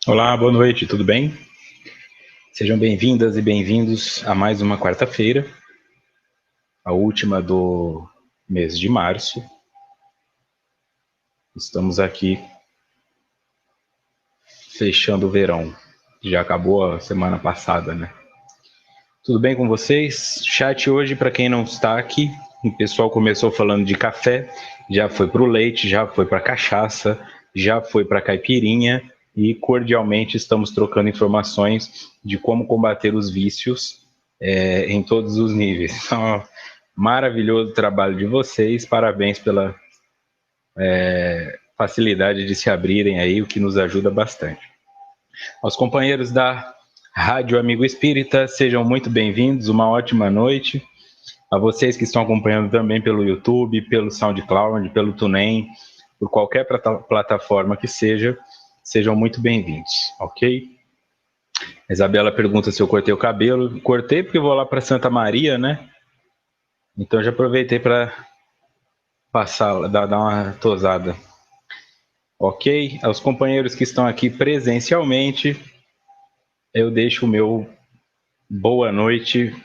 Olá, boa noite, tudo bem? Sejam bem-vindas e bem-vindos a mais uma quarta-feira, a última do mês de março. Estamos aqui fechando o verão. Já acabou a semana passada, né? Tudo bem com vocês? Chat hoje, para quem não está aqui, o pessoal começou falando de café, já foi para o leite, já foi para a cachaça, já foi para a caipirinha e cordialmente estamos trocando informações de como combater os vícios em todos os níveis. Então, maravilhoso trabalho de vocês, parabéns pela facilidade de se abrirem aí, o que nos ajuda bastante. Aos companheiros da Rádio Amigo Espírita, sejam muito bem-vindos, uma ótima noite. A vocês que estão acompanhando também pelo YouTube, pelo SoundCloud, pelo TuneIn, por qualquer plataforma que seja, sejam muito bem-vindos, ok? A Isabela pergunta se eu cortei o cabelo. Cortei porque eu vou lá para Santa Maria, né? Então já aproveitei para passar, dar uma tosada. Ok? Aos companheiros que estão aqui presencialmente, eu deixo o meu boa noite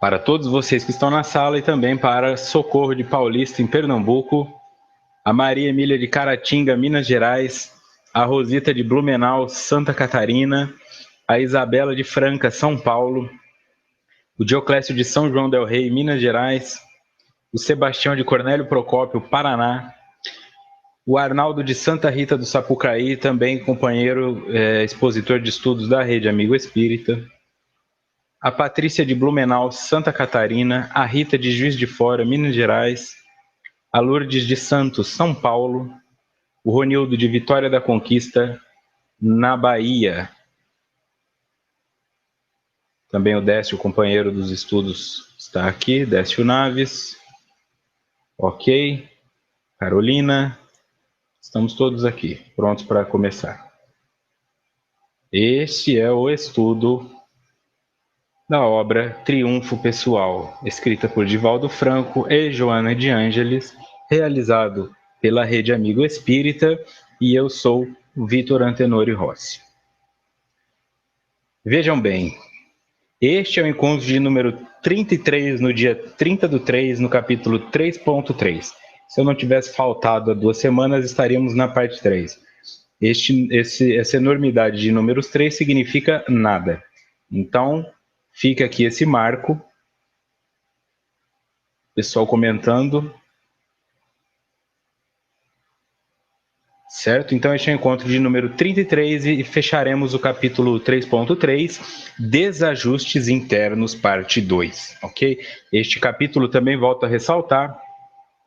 para todos vocês que estão na sala e também para Socorro de Paulista, em Pernambuco, a Maria Emília de Caratinga, Minas Gerais, a Rosita de Blumenau, Santa Catarina, a Isabela de Franca, São Paulo, o Dioclésio de São João del Rei, Minas Gerais, o Sebastião de Cornélio Procópio, Paraná, o Arnaldo de Santa Rita do Sapucaí, também companheiro expositor de estudos da Rede Amigo Espírita, a Patrícia de Blumenau, Santa Catarina, a Rita de Juiz de Fora, Minas Gerais, a Lourdes de Santos, São Paulo, o Ronildo de Vitória da Conquista, na Bahia. Também o Décio, companheiro dos estudos, está aqui, Décio Naves. Ok. Carolina. Estamos todos aqui, prontos para começar. Este é o estudo da obra Triunfo Pessoal, escrita por Divaldo Franco e Joana de Ângeles, realizado pela Rede Amigo Espírita, e eu sou o Vitor Antenori Rossi. Vejam bem, este é o encontro de número 33, no dia 30/3, no capítulo 3.3. Se eu não tivesse faltado há 2 semanas, estaríamos na parte 3. Essa enormidade de números 3 significa nada. Então, fica aqui esse marco. Pessoal comentando. Certo? Então, este é o encontro de número 33 e fecharemos o capítulo 3.3, Desajustes Internos, parte 2, ok? Este capítulo também volto a ressaltar,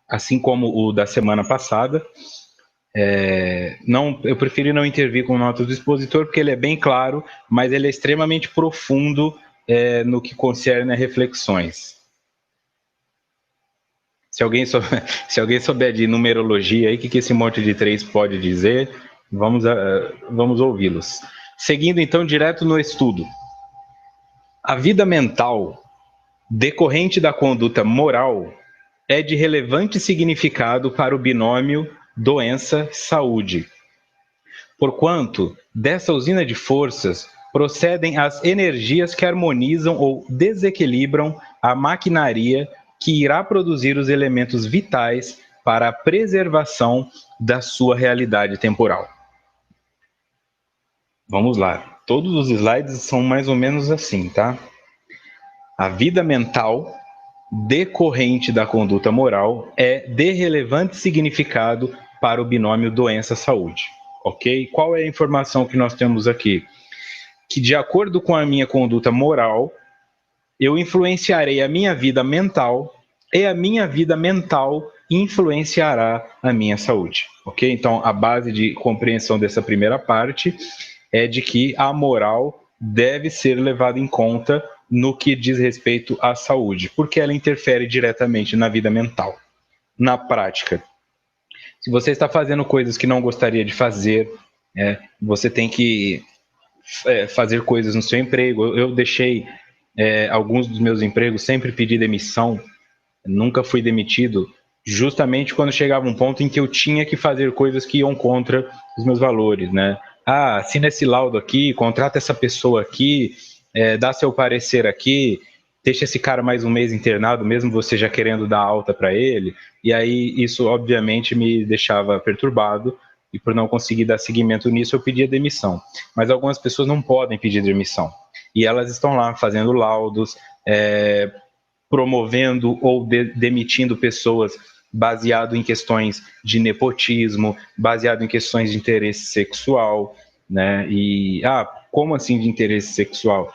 assim como o da semana passada, eu preferi não intervir com notas do expositor, porque ele é bem claro, mas ele é extremamente profundo no que concerne a reflexões. Se alguém souber de numerologia, o que esse monte de 3 pode dizer, vamos ouvi-los. Seguindo, então, direto no estudo. A vida mental, decorrente da conduta moral, é de relevante significado para o binômio doença-saúde. Porquanto, dessa usina de forças, procedem as energias que harmonizam ou desequilibram a maquinaria que irá produzir os elementos vitais para a preservação da sua realidade temporal. Vamos lá. Todos os slides são mais ou menos assim, tá? A vida mental, decorrente da conduta moral, é de relevante significado para o binômio doença-saúde. Ok? Qual é a informação que nós temos aqui? Que, de acordo com a minha conduta moral, eu influenciarei a minha vida mental e a minha vida mental influenciará a minha saúde. Ok? Então, a base de compreensão dessa primeira parte é de que a moral deve ser levada em conta no que diz respeito à saúde, porque ela interfere diretamente na vida mental. Na prática, se você está fazendo coisas que não gostaria de fazer, você tem que fazer coisas no seu emprego. Eu deixei alguns dos meus empregos, sempre pedi demissão, nunca fui demitido, justamente quando chegava um ponto em que eu tinha que fazer coisas que iam contra os meus valores, né? assina esse laudo aqui, contrata essa pessoa aqui, dá seu parecer aqui, deixa esse cara mais um mês internado, mesmo você já querendo dar alta para ele. E aí isso, obviamente, me deixava perturbado, e por não conseguir dar seguimento nisso, eu pedia demissão. Mas algumas pessoas não podem pedir demissão. E elas estão lá fazendo laudos, promovendo ou demitindo pessoas baseado em questões de nepotismo, baseado em questões de interesse sexual, né? E, como assim de interesse sexual?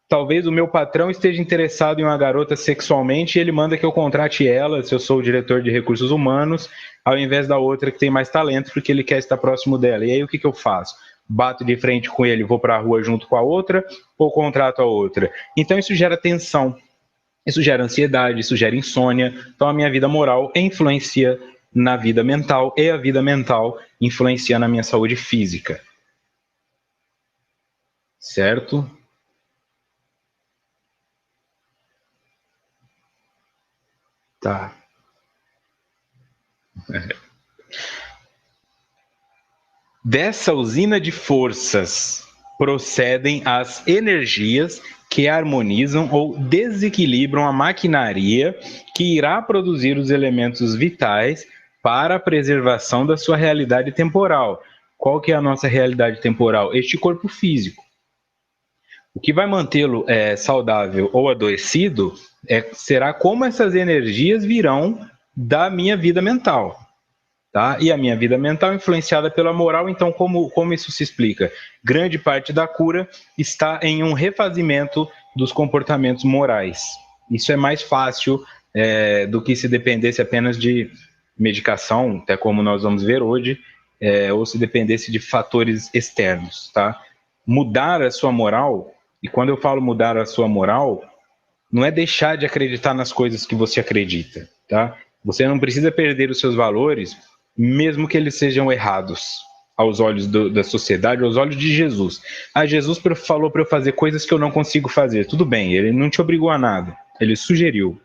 Talvez o meu patrão esteja interessado em uma garota sexualmente e ele manda que eu contrate ela, se eu sou o diretor de recursos humanos, ao invés da outra que tem mais talento, porque ele quer estar próximo dela. E aí o que eu faço? Bato de frente com ele, vou para a rua junto com a outra, ou contrato a outra? Então isso gera tensão, isso gera ansiedade, isso gera insônia. Então a minha vida moral influencia na vida mental e a vida mental influencia na minha saúde física. Certo? Tá. Dessa usina de forças procedem as energias que harmonizam ou desequilibram a maquinaria que irá produzir os elementos vitais para a preservação da sua realidade temporal. Qual que é a nossa realidade temporal? Este corpo físico. O que vai mantê-lo saudável ou adoecido será como essas energias virão da minha vida mental. Tá? E a minha vida mental é influenciada pela moral, então como isso se explica? Grande parte da cura está em um refazimento dos comportamentos morais. Isso é mais fácil do que se dependesse apenas de medicação, até como nós vamos ver hoje, ou se dependesse de fatores externos. Tá? Mudar a sua moral, e quando eu falo mudar a sua moral, não é deixar de acreditar nas coisas que você acredita. Tá? Você não precisa perder os seus valores, mesmo que eles sejam errados aos olhos da sociedade, aos olhos de Jesus. Jesus falou para eu fazer coisas que eu não consigo fazer. Tudo bem, ele não te obrigou a nada, ele sugeriu,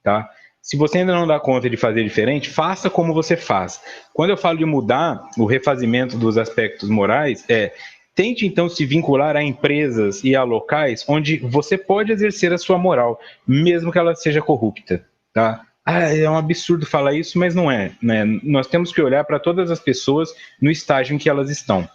tá? Se você ainda não dá conta de fazer diferente, faça como você faz. Quando eu falo de mudar o refazimento dos aspectos morais, tente então se vincular a empresas e a locais onde você pode exercer a sua moral, mesmo que ela seja corrupta, tá? É um absurdo falar isso, mas não é, né? Nós temos que olhar para todas as pessoas no estágio em que elas estão.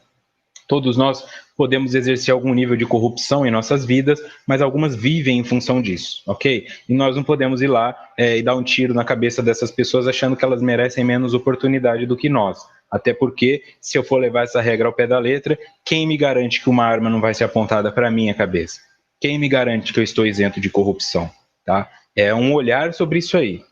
Todos nós podemos exercer algum nível de corrupção em nossas vidas, mas algumas vivem em função disso, ok? E nós não podemos ir lá e dar um tiro na cabeça dessas pessoas achando que elas merecem menos oportunidade do que nós. Até porque, se eu for levar essa regra ao pé da letra, quem me garante que uma arma não vai ser apontada para a minha cabeça? Quem me garante que eu estou isento de corrupção? Tá? É um olhar sobre isso aí.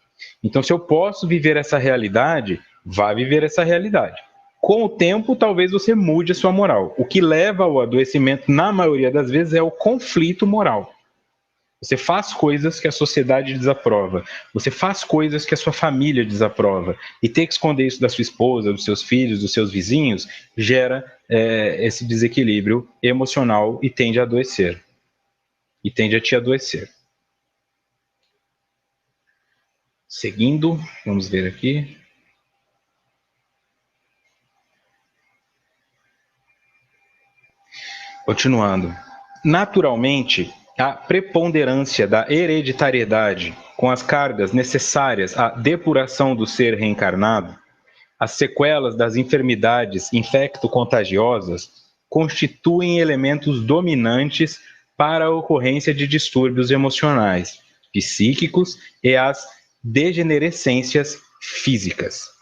Então, se eu posso viver essa realidade, vá viver essa realidade. Com o tempo, talvez você mude a sua moral. O que leva ao adoecimento, na maioria das vezes, é o conflito moral. Você faz coisas que a sociedade desaprova. Você faz coisas que a sua família desaprova. E ter que esconder isso da sua esposa, dos seus filhos, dos seus vizinhos, gera esse desequilíbrio emocional e tende a adoecer. E tende a te adoecer. Seguindo, vamos ver aqui. Continuando. Naturalmente, a preponderância da hereditariedade com as cargas necessárias à depuração do ser reencarnado, as sequelas das enfermidades infecto-contagiosas constituem elementos dominantes para a ocorrência de distúrbios emocionais, psíquicos e as degenerescências físicas.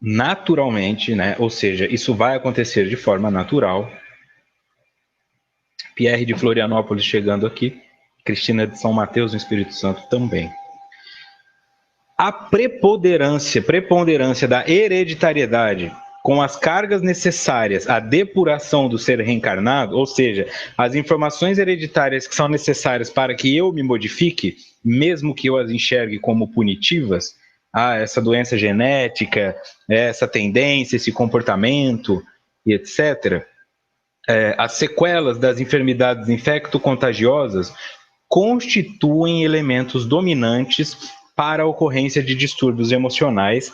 Naturalmente, né? Ou seja, isso vai acontecer de forma natural. Pierre de Florianópolis chegando aqui, Cristina de São Mateus no Espírito Santo também. A preponderância da hereditariedade com as cargas necessárias à depuração do ser reencarnado, ou seja, as informações hereditárias que são necessárias para que eu me modifique, mesmo que eu as enxergue como punitivas, essa doença genética, essa tendência, esse comportamento, e etc., as sequelas das enfermidades infecto-contagiosas constituem elementos dominantes para a ocorrência de distúrbios emocionais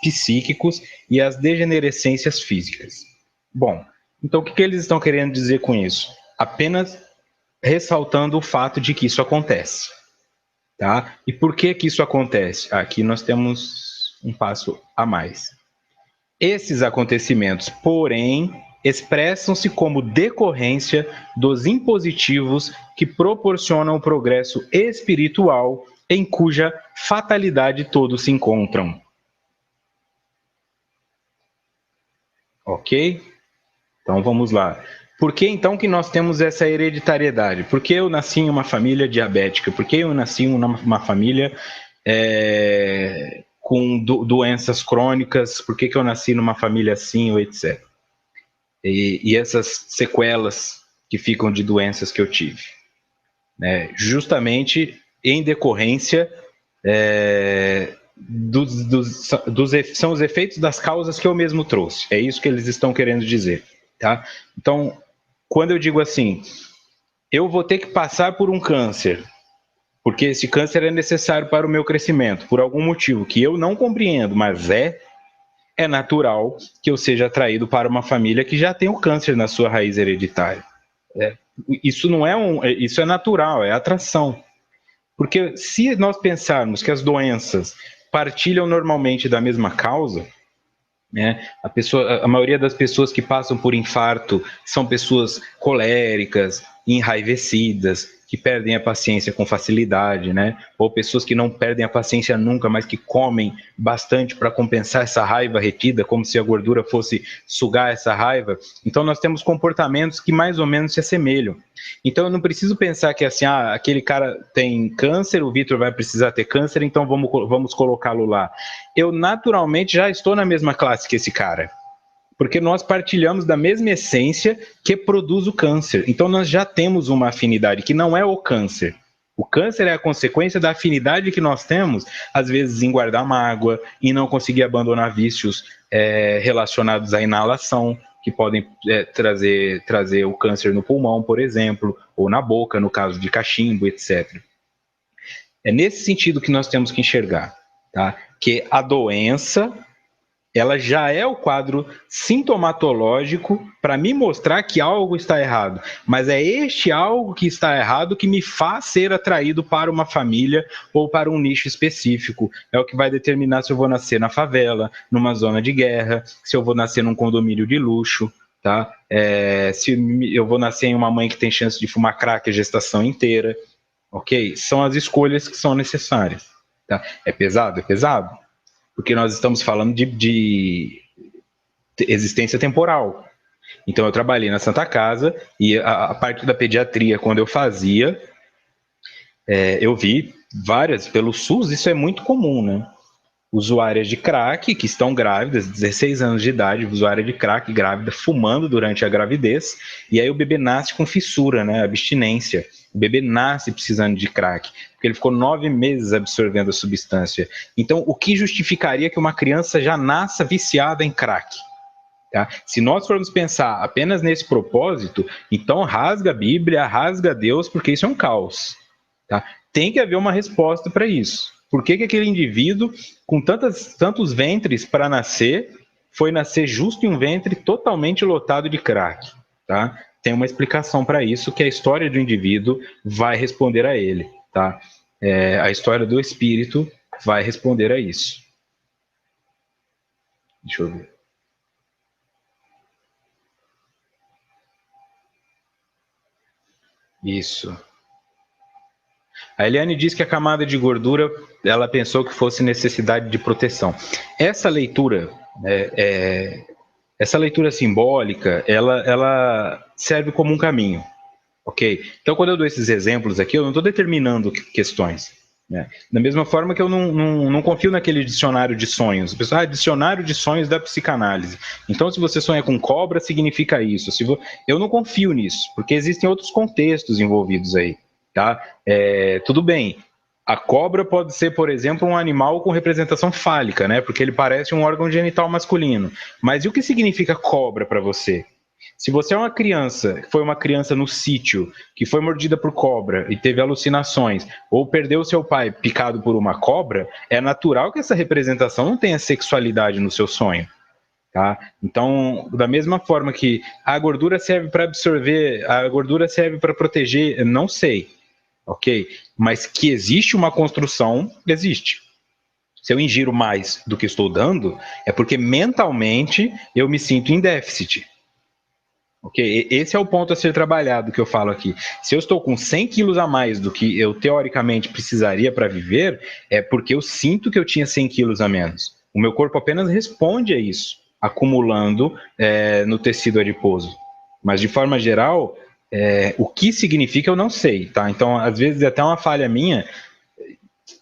psíquicos e as degenerescências físicas. Bom, então o que eles estão querendo dizer com isso? Apenas ressaltando o fato de que isso acontece. Tá? E por que isso acontece? Aqui nós temos um passo a mais. Esses acontecimentos, porém, expressam-se como decorrência dos impositivos que proporcionam o progresso espiritual em cuja fatalidade todos se encontram. Ok? Então vamos lá. Por que então que nós temos essa hereditariedade? Por que eu nasci em uma família diabética? Por que eu nasci em uma família com doenças crônicas? Por que eu nasci numa família assim, ou etc. E essas sequelas que ficam de doenças que eu tive? Justamente em decorrência são os efeitos das causas que eu mesmo trouxe. É isso que eles estão querendo dizer. Tá? Então, quando eu digo assim, eu vou ter que passar por um câncer, porque esse câncer é necessário para o meu crescimento, por algum motivo que eu não compreendo, mas é natural que eu seja atraído para uma família que já tem o câncer na sua raiz hereditária. Isso não é isso é natural, é atração. Porque se nós pensarmos que as doenças partilham normalmente da mesma causa, a maioria das pessoas que passam por infarto são pessoas coléricas, enraivecidas, que perdem a paciência com facilidade, ou pessoas que não perdem a paciência nunca, mas que comem bastante para compensar essa raiva retida, como se a gordura fosse sugar essa raiva. Então nós temos comportamentos que mais ou menos se assemelham. Então eu não preciso pensar que assim, aquele cara tem câncer, o Vitor vai precisar ter câncer, então vamos colocá-lo lá. Eu naturalmente já estou na mesma classe que esse cara, porque nós partilhamos da mesma essência que produz o câncer. Então nós já temos uma afinidade, que não é o câncer. O câncer é a consequência da afinidade que nós temos, às vezes, em guardar mágoa, em não conseguir abandonar vícios relacionados à inalação, que podem trazer o câncer no pulmão, por exemplo, ou na boca, no caso de cachimbo, etc. É nesse sentido que nós temos que enxergar, tá? Que a doença, ela já é o quadro sintomatológico para me mostrar que algo está errado. Mas é este algo que está errado que me faz ser atraído para uma família ou para um nicho específico. É o que vai determinar se eu vou nascer na favela, numa zona de guerra, se eu vou nascer num condomínio de luxo, tá? Se eu vou nascer em uma mãe que tem chance de fumar crack a gestação inteira. Ok? São as escolhas que são necessárias. Tá? É pesado? É pesado. Porque nós estamos falando de existência temporal. Então eu trabalhei na Santa Casa e a parte da pediatria, quando eu fazia, eu vi várias, pelo SUS, isso é muito comum, né? Usuárias de crack que estão grávidas, 16 anos de idade, usuária de crack grávida, fumando durante a gravidez, e aí o bebê nasce com fissura, né? Abstinência. O bebê nasce precisando de crack, porque ele ficou 9 meses absorvendo a substância. Então, o que justificaria que uma criança já nasça viciada em crack? Tá? Se nós formos pensar apenas nesse propósito, então rasga a Bíblia, rasga Deus, porque isso é um caos. Tá? Tem que haver uma resposta para isso. Por que aquele indivíduo, com tantos ventres para nascer, foi nascer justo em um ventre totalmente lotado de crack? Tá? Tem uma explicação para isso, que a história do indivíduo vai responder a ele. Tá? A história do espírito vai responder a isso. Deixa eu ver. Isso. A Eliane diz que a camada de gordura, ela pensou que fosse necessidade de proteção. Essa leitura, essa leitura simbólica, ela serve como um caminho, ok? Então, quando eu dou esses exemplos aqui, eu não estou determinando questões. Né? Da mesma forma que eu não confio naquele dicionário de sonhos. O pessoal, dicionário de sonhos da psicanálise. Então, se você sonha com cobra, significa isso. Eu não confio nisso, porque existem outros contextos envolvidos aí. Tá? Tudo bem. A cobra pode ser, por exemplo, um animal com representação fálica, né? Porque ele parece um órgão genital masculino. Mas e o que significa cobra para você? Se você é uma criança, foi uma criança no sítio, que foi mordida por cobra e teve alucinações, ou perdeu seu pai picado por uma cobra, é natural que essa representação não tenha sexualidade no seu sonho. Tá? Então, da mesma forma que a gordura serve para absorver, a gordura serve para proteger, não sei, ok? Mas que existe uma construção, existe. Se eu ingiro mais do que estou dando, é porque mentalmente eu me sinto em déficit. Ok? Esse é o ponto a ser trabalhado que eu falo aqui. Se eu estou com 100 quilos a mais do que eu teoricamente precisaria para viver, é porque eu sinto que eu tinha 100 quilos a menos. O meu corpo apenas responde a isso, acumulando no tecido adiposo. Mas de forma geral, o que significa eu não sei, tá? Então, às vezes é até uma falha minha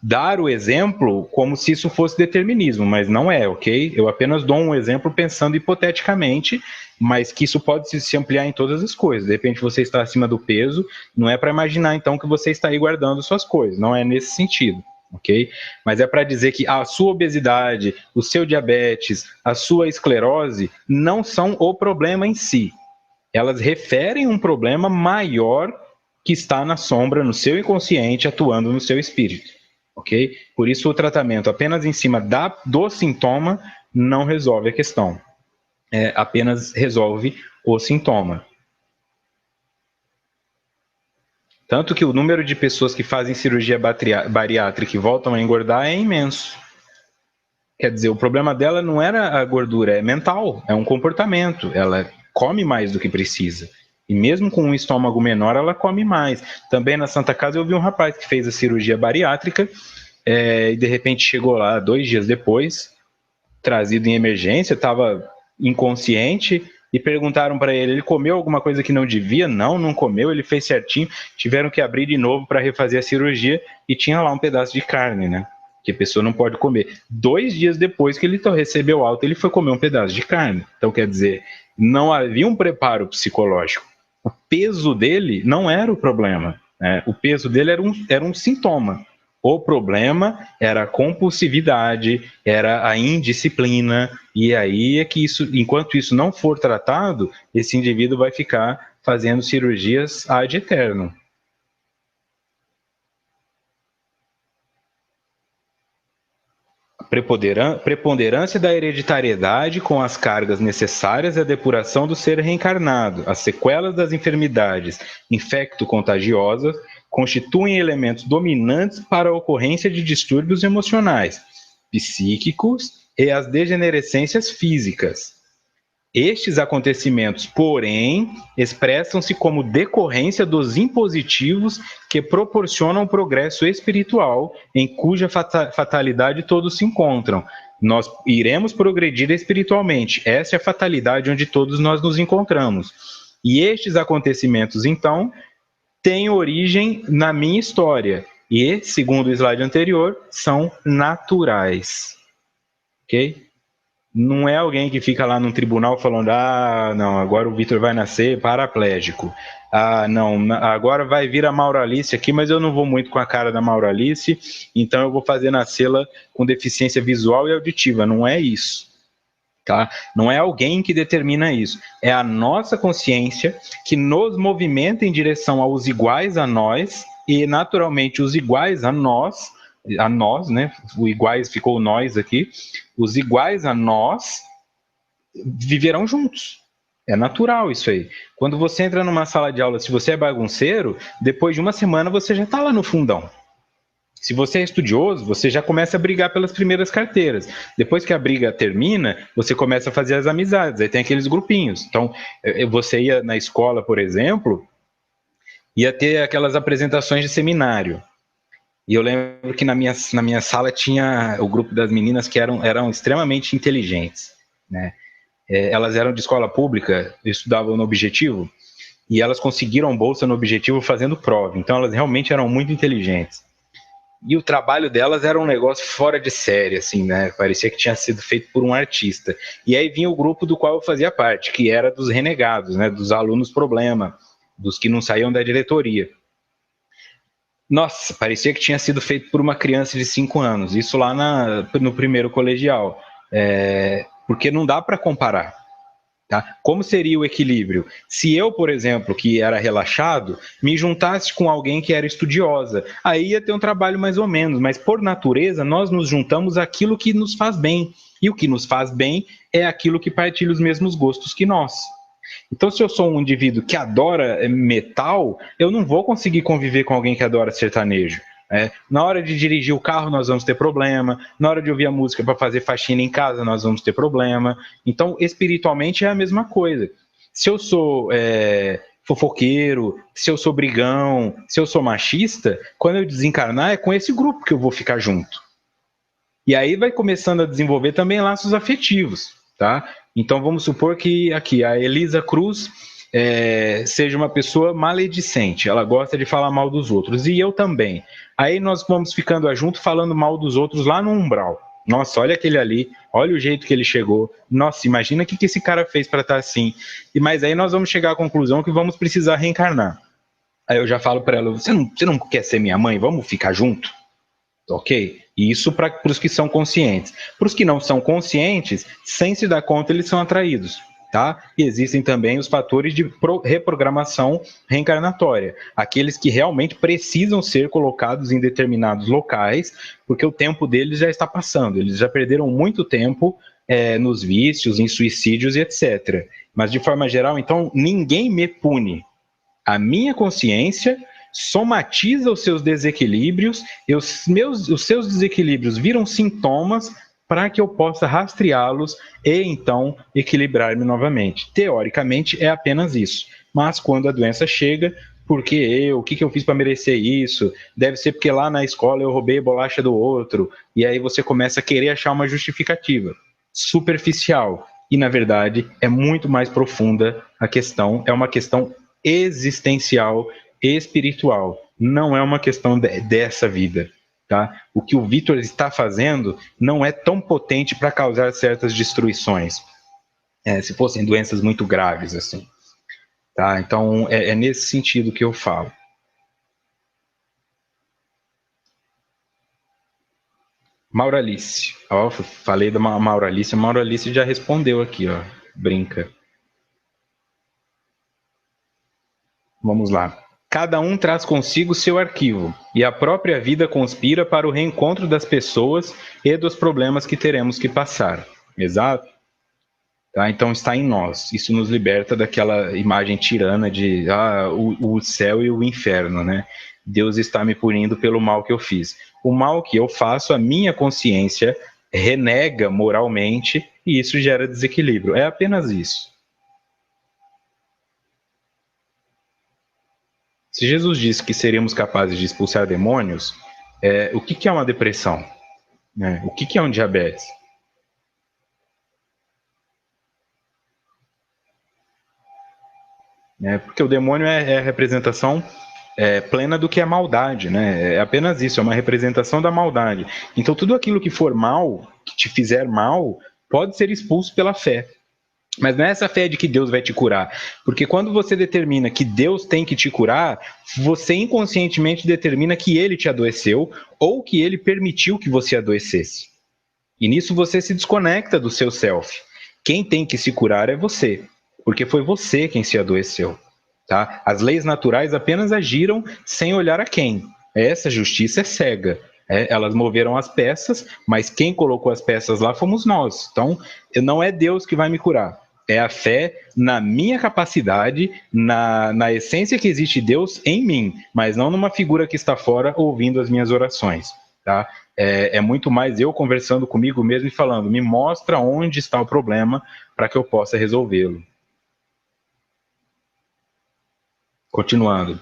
dar o exemplo como se isso fosse determinismo, mas não é, ok? Eu apenas dou um exemplo pensando hipoteticamente, mas que isso pode se ampliar em todas as coisas. De repente você está acima do peso, não é para imaginar então que você está aí guardando suas coisas, não é nesse sentido, ok? Mas é para dizer que a sua obesidade, o seu diabetes, a sua esclerose não são o problema em si. Elas referem um problema maior que está na sombra, no seu inconsciente, atuando no seu espírito. Ok? Por isso o tratamento apenas em cima do sintoma não resolve a questão. Apenas resolve o sintoma. Tanto que o número de pessoas que fazem cirurgia bariátrica e voltam a engordar é imenso. Quer dizer, o problema dela não era a gordura, é mental, é um comportamento. Ela come mais do que precisa. E mesmo com um estômago menor, ela come mais. Também na Santa Casa eu vi um rapaz que fez a cirurgia bariátrica e de repente chegou lá 2 dias depois, trazido em emergência, estava inconsciente e perguntaram para ele comeu alguma coisa que não devia? Não comeu, ele fez certinho. Tiveram que abrir de novo para refazer a cirurgia e tinha lá um pedaço de carne, né? Que a pessoa não pode comer. 2 dias depois que ele recebeu alta, ele foi comer um pedaço de carne. Então, quer dizer, não havia um preparo psicológico. O peso dele não era o problema, né? O peso dele era um sintoma. O problema era a compulsividade, era a indisciplina, e aí é que isso, enquanto isso não for tratado, esse indivíduo vai ficar fazendo cirurgias ad eterno. Preponderância da hereditariedade com as cargas necessárias à depuração do ser reencarnado, as sequelas das enfermidades infecto-contagiosas constituem elementos dominantes para a ocorrência de distúrbios emocionais, psíquicos e as degenerescências físicas. Estes acontecimentos, porém, expressam-se como decorrência dos impositivos que proporcionam o progresso espiritual, em cuja fatalidade todos se encontram. Nós iremos progredir espiritualmente. Essa é a fatalidade onde todos nós nos encontramos. E estes acontecimentos, então, têm origem na minha história. E, segundo o slide anterior, são naturais. Ok? Não é alguém que fica lá no tribunal falando não, agora o Vitor vai nascer paraplégico. Não, agora vai vir a Mauralice aqui, mas eu não vou muito com a cara da Mauralice, então eu vou fazer nascê-la com deficiência visual e auditiva. Não é isso. Tá? Não é alguém que determina isso. É a nossa consciência que nos movimenta em direção aos iguais a nós e, naturalmente, os iguais a nós, né? O iguais ficou nós aqui. Os iguais a nós viverão juntos. É natural isso aí. Quando você entra numa sala de aula, se você é bagunceiro, depois de uma semana você já está lá no fundão. Se você é estudioso, você já começa a brigar pelas primeiras carteiras. Depois que a briga termina, você começa a fazer as amizades. Aí tem aqueles grupinhos. Então, você ia na escola, por exemplo, ia ter aquelas apresentações de seminário. E eu lembro que na minha sala tinha o grupo das meninas que eram extremamente inteligentes, né? Elas eram de escola pública, estudavam no Objetivo, e elas conseguiram bolsa no Objetivo fazendo prova. Então, elas realmente eram muito inteligentes. E o trabalho delas era um negócio fora de série, assim, né? Parecia que tinha sido feito por um artista. E aí vinha o grupo do qual eu fazia parte, que era dos renegados, né? Dos alunos problema, dos que não saíam da diretoria. Nossa, parecia que tinha sido feito por uma criança de 5 anos. Isso lá no primeiro colegial. Porque não dá para comparar. Tá? Como seria o equilíbrio? Se eu, por exemplo, que era relaxado, me juntasse com alguém que era estudiosa, aí ia ter um trabalho mais ou menos, mas por natureza nós nos juntamos àquilo que nos faz bem. E o que nos faz bem é aquilo que partilha os mesmos gostos que nós. Então, se eu sou um indivíduo que adora metal, eu não vou conseguir conviver com alguém que adora sertanejo. Na hora de dirigir o carro, nós vamos ter problema. Na hora de ouvir a música para fazer faxina em casa, nós vamos ter problema. Então, espiritualmente é a mesma coisa. Se eu sou fofoqueiro, se eu sou brigão, se eu sou machista, quando eu desencarnar, é com esse grupo que eu vou ficar junto. E aí vai começando a desenvolver também laços afetivos, tá? Então, vamos supor que aqui a Elisa Cruz seja uma pessoa maledicente, ela gosta de falar mal dos outros, e eu também. Aí nós vamos ficando junto falando mal dos outros lá no umbral. Nossa, olha aquele ali, olha o jeito que ele chegou. Nossa, imagina o que esse cara fez para estar assim. Mas aí nós vamos chegar à conclusão que vamos precisar reencarnar. Aí eu já falo para ela, você não quer ser minha mãe? Vamos ficar junto? Ok? E isso para os que são conscientes. Para os que não são conscientes, sem se dar conta, eles são atraídos. Tá? E existem também os fatores de reprogramação reencarnatória, aqueles que realmente precisam ser colocados em determinados locais, porque o tempo deles já está passando, eles já perderam muito tempo nos vícios, em suicídios e etc. Mas de forma geral, então, ninguém me pune. A minha consciência somatiza os seus desequilíbrios, e os seus desequilíbrios viram sintomas para que eu possa rastreá-los e então equilibrar-me novamente. Teoricamente é apenas isso, mas quando a doença chega, porque o que eu fiz para merecer isso? Deve ser porque lá na escola eu roubei a bolacha do outro, e aí você começa a querer achar uma justificativa superficial, e na verdade é muito mais profunda a questão, é uma questão existencial, espiritual, não é uma questão dessa vida. Tá? O que o Vitor está fazendo não é tão potente para causar certas destruições, se fossem doenças muito graves assim. Tá? Então é nesse sentido que eu falo. Mauralice, falei da Mauralice, a Mauralice já respondeu aqui, ó, brinca. Vamos lá. Cada um traz consigo seu arquivo, e a própria vida conspira para o reencontro das pessoas e dos problemas que teremos que passar. Exato? Tá? Então está em nós. Isso nos liberta daquela imagem tirana de o céu e o inferno, né? Deus está me punindo pelo mal que eu fiz. O mal que eu faço, a minha consciência renega moralmente e isso gera desequilíbrio. É apenas isso. Se Jesus disse que seríamos capazes de expulsar demônios, o que é uma depressão? O que é um diabetes? Porque o demônio é a representação plena do que é maldade, né? É apenas isso, é uma representação da maldade. Então tudo aquilo que for mal, que te fizer mal, pode ser expulso pela fé. Mas não é essa fé de que Deus vai te curar. Porque quando você determina que Deus tem que te curar, você inconscientemente determina que ele te adoeceu ou que ele permitiu que você adoecesse. E nisso você se desconecta do seu self. Quem tem que se curar é você, porque foi você quem se adoeceu. Tá? As leis naturais apenas agiram sem olhar a quem. Essa justiça é cega. Elas moveram as peças, mas quem colocou as peças lá fomos nós. Então, não é Deus que vai me curar. É a fé na minha capacidade, na essência que existe Deus em mim, mas não numa figura que está fora ouvindo as minhas orações. Tá? É muito mais eu conversando comigo mesmo e falando, me mostra onde está o problema para que eu possa resolvê-lo. Continuando.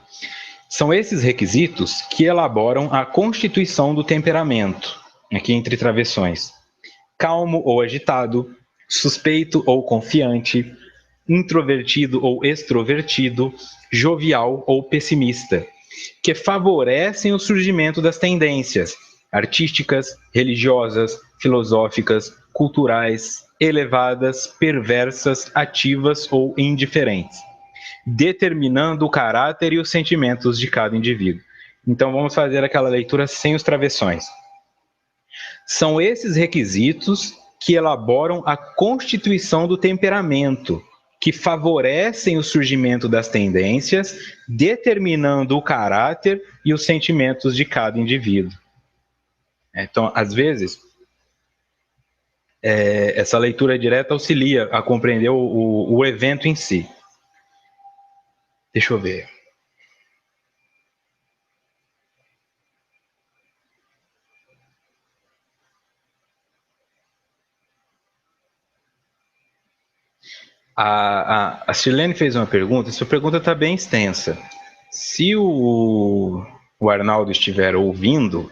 São esses requisitos que elaboram a constituição do temperamento, aqui entre travessões. Calmo ou agitado, suspeito ou confiante, introvertido ou extrovertido, jovial ou pessimista, que favorecem o surgimento das tendências artísticas, religiosas, filosóficas, culturais, elevadas, perversas, ativas ou indiferentes, determinando o caráter e os sentimentos de cada indivíduo. Então vamos fazer aquela leitura sem os travessões. São esses requisitos que elaboram a constituição do temperamento, que favorecem o surgimento das tendências, determinando o caráter e os sentimentos de cada indivíduo. Então, às vezes, essa leitura direta auxilia a compreender o evento em si. Deixa eu ver. A Silene fez uma pergunta, essa pergunta está bem extensa. Se o Arnaldo estiver ouvindo,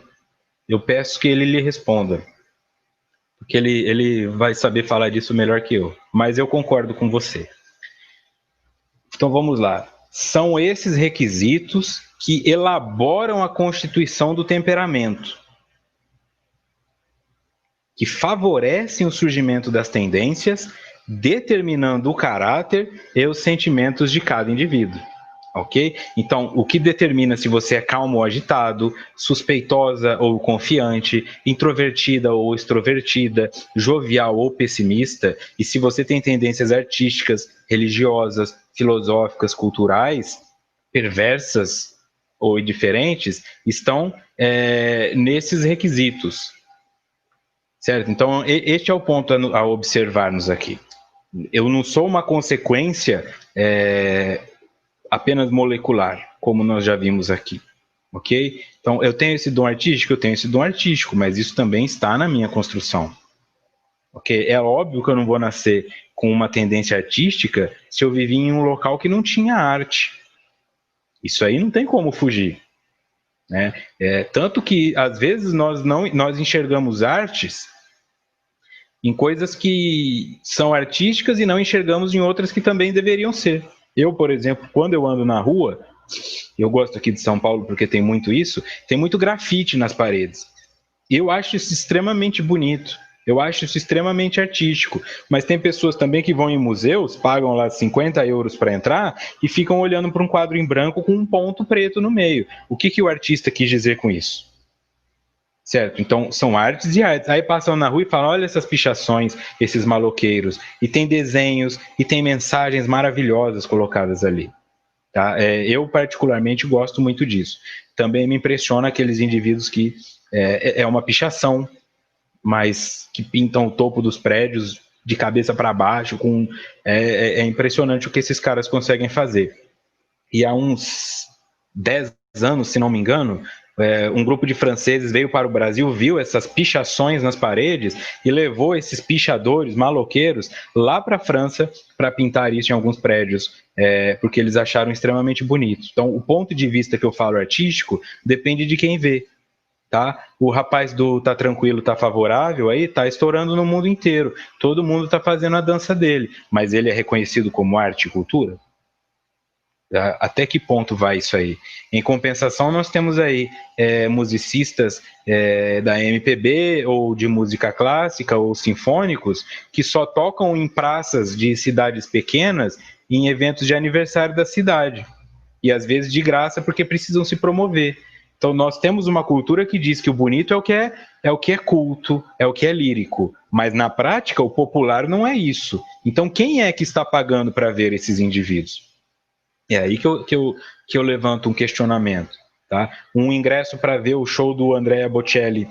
eu peço que ele lhe responda, porque ele vai saber falar disso melhor que eu, mas eu concordo com você. Então vamos lá. São esses requisitos que elaboram a constituição do temperamento, que favorecem o surgimento das tendências, determinando o caráter e os sentimentos de cada indivíduo. Ok? Então, o que determina se você é calmo ou agitado, suspeitosa ou confiante, introvertida ou extrovertida, jovial ou pessimista, e se você tem tendências artísticas, religiosas, filosóficas, culturais, perversas ou indiferentes, estão nesses requisitos. Certo? Então, este é o ponto a observarmos aqui. Eu não sou uma consequência apenas molecular, como nós já vimos aqui, ok? Então, eu tenho esse dom artístico, mas isso também está na minha construção, ok? É óbvio que eu não vou nascer com uma tendência artística se eu vivi em um local que não tinha arte. Isso aí não tem como fugir, né? Tanto que, às vezes, nós enxergamos artes em coisas que são artísticas e não enxergamos em outras que também deveriam ser. Eu, por exemplo, quando eu ando na rua, eu gosto aqui de São Paulo porque tem muito isso, tem muito grafite nas paredes. Eu acho isso extremamente bonito, eu acho isso extremamente artístico, mas tem pessoas também que vão em museus, pagam lá 50 euros para entrar e ficam olhando para um quadro em branco com um ponto preto no meio. O que o artista quis dizer com isso? Certo? Então, são artes e artes. Aí passam na rua e falam, olha essas pichações, esses maloqueiros. E tem desenhos, e tem mensagens maravilhosas colocadas ali. Tá? Eu, particularmente, gosto muito disso. Também me impressiona aqueles indivíduos que é uma pichação, mas que pintam o topo dos prédios de cabeça para baixo. É impressionante o que esses caras conseguem fazer. E há uns 10 anos, se não me engano, um grupo de franceses veio para o Brasil, viu essas pichações nas paredes e levou esses pichadores maloqueiros lá para a França para pintar isso em alguns prédios, porque eles acharam extremamente bonito. Então, o ponto de vista que eu falo artístico depende de quem vê. Tá? O rapaz do Tá Tranquilo, Tá Favorável aí tá estourando no mundo inteiro. Todo mundo tá fazendo a dança dele, mas ele é reconhecido como arte e cultura? Até que ponto vai isso aí? Em compensação, nós temos aí musicistas da MPB ou de música clássica ou sinfônicos que só tocam em praças de cidades pequenas em eventos de aniversário da cidade. E às vezes de graça porque precisam se promover. Então nós temos uma cultura que diz que o bonito é o que é culto, é o que é lírico. Mas na prática, o popular não é isso. Então quem é que está pagando para ver esses indivíduos? É aí que eu levanto um questionamento. Tá? Um ingresso para ver o show do Andrea Bocelli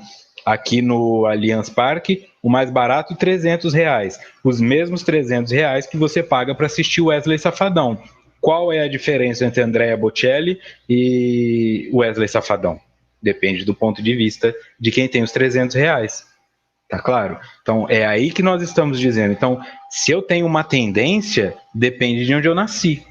aqui no Allianz Parque, o mais barato, R$300. Os mesmos R$300 que você paga para assistir o Wesley Safadão. Qual é a diferença entre Andrea Bocelli e Wesley Safadão? Depende do ponto de vista de quem tem os R$300. Tá claro? Então, é aí que nós estamos dizendo. Então, se eu tenho uma tendência, depende de onde eu nasci.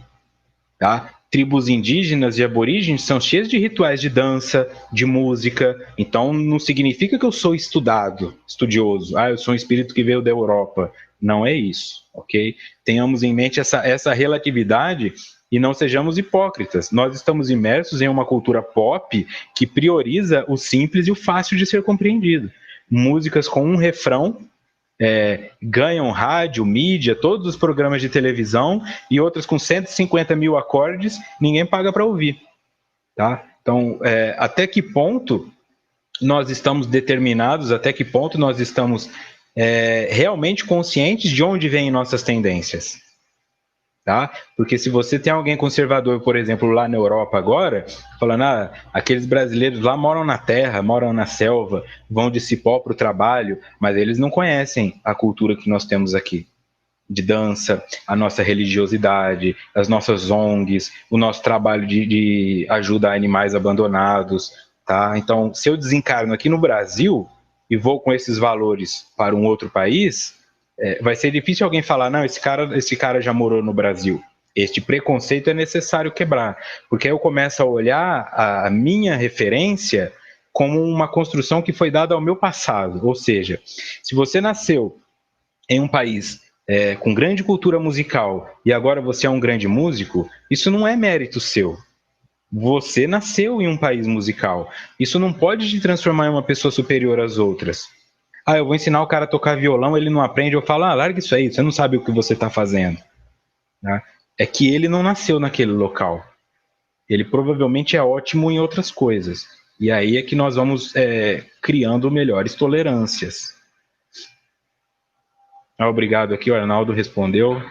Tá? Tribos indígenas e aborígenes são cheias de rituais de dança, de música, então não significa que eu sou estudioso, eu sou um espírito que veio da Europa. Não é isso, ok? Tenhamos em mente essa relatividade e não sejamos hipócritas. Nós estamos imersos em uma cultura pop que prioriza o simples e o fácil de ser compreendido. Músicas com um refrão ganham rádio, mídia, todos os programas de televisão e outras com 150 mil acordes, ninguém paga para ouvir. Tá? Então, até que ponto nós estamos determinados, até que ponto nós estamos realmente conscientes de onde vêm nossas tendências? tá? Porque se você tem alguém conservador, por exemplo, lá na Europa agora, falando, aqueles brasileiros lá moram na terra, moram na selva, vão de cipó para o trabalho, mas eles não conhecem a cultura que nós temos aqui, de dança, a nossa religiosidade, as nossas ONGs, o nosso trabalho de ajuda a animais abandonados, tá? Então, se eu desencarno aqui no Brasil e vou com esses valores para um outro país, vai ser difícil alguém falar, não, esse cara já morou no Brasil. Este preconceito é necessário quebrar, porque aí eu começo a olhar a minha referência como uma construção que foi dada ao meu passado. Ou seja, se você nasceu em um país com grande cultura musical e agora você é um grande músico, isso não é mérito seu. Você nasceu em um país musical. Isso não pode te transformar em uma pessoa superior às outras. Eu vou ensinar o cara a tocar violão, ele não aprende, eu falo, larga isso aí, você não sabe o que você está fazendo. Né? É que ele não nasceu naquele local. Ele provavelmente é ótimo em outras coisas. E aí é que nós vamos criando melhores tolerâncias. Obrigado aqui, o Arnaldo respondeu.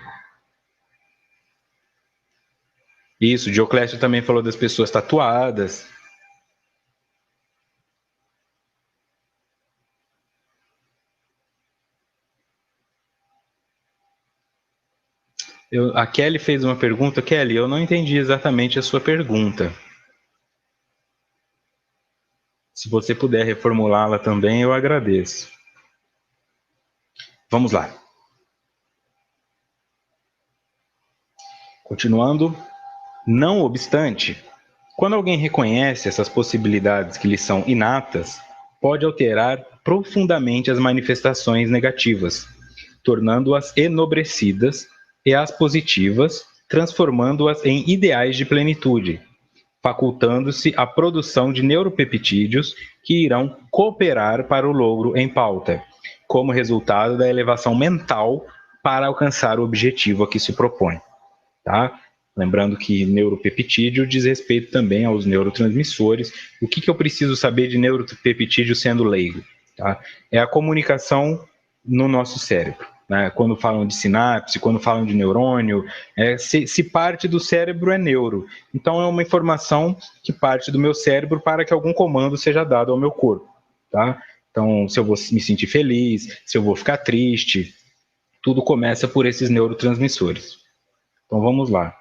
Isso, o Dioclésio também falou das pessoas tatuadas. A Kelly fez uma pergunta. Kelly, eu não entendi exatamente a sua pergunta. Se você puder reformulá-la também, eu agradeço. Vamos lá. Continuando. Não obstante, quando alguém reconhece essas possibilidades que lhe são inatas, pode alterar profundamente as manifestações negativas, tornando-as enobrecidas, e as positivas, transformando-as em ideais de plenitude, facultando-se a produção de neuropeptídeos que irão cooperar para o logro em pauta, como resultado da elevação mental para alcançar o objetivo a que se propõe. Tá? Lembrando que neuropeptídeo diz respeito também aos neurotransmissores. O que eu preciso saber de neuropeptídeo sendo leigo? Tá? É a comunicação no nosso cérebro. Né? Quando falam de sinapse, quando falam de neurônio, se parte do cérebro é neuro. Então é uma informação que parte do meu cérebro para que algum comando seja dado ao meu corpo. Tá? Então, se eu vou me sentir feliz, se eu vou ficar triste, tudo começa por esses neurotransmissores. Então vamos lá.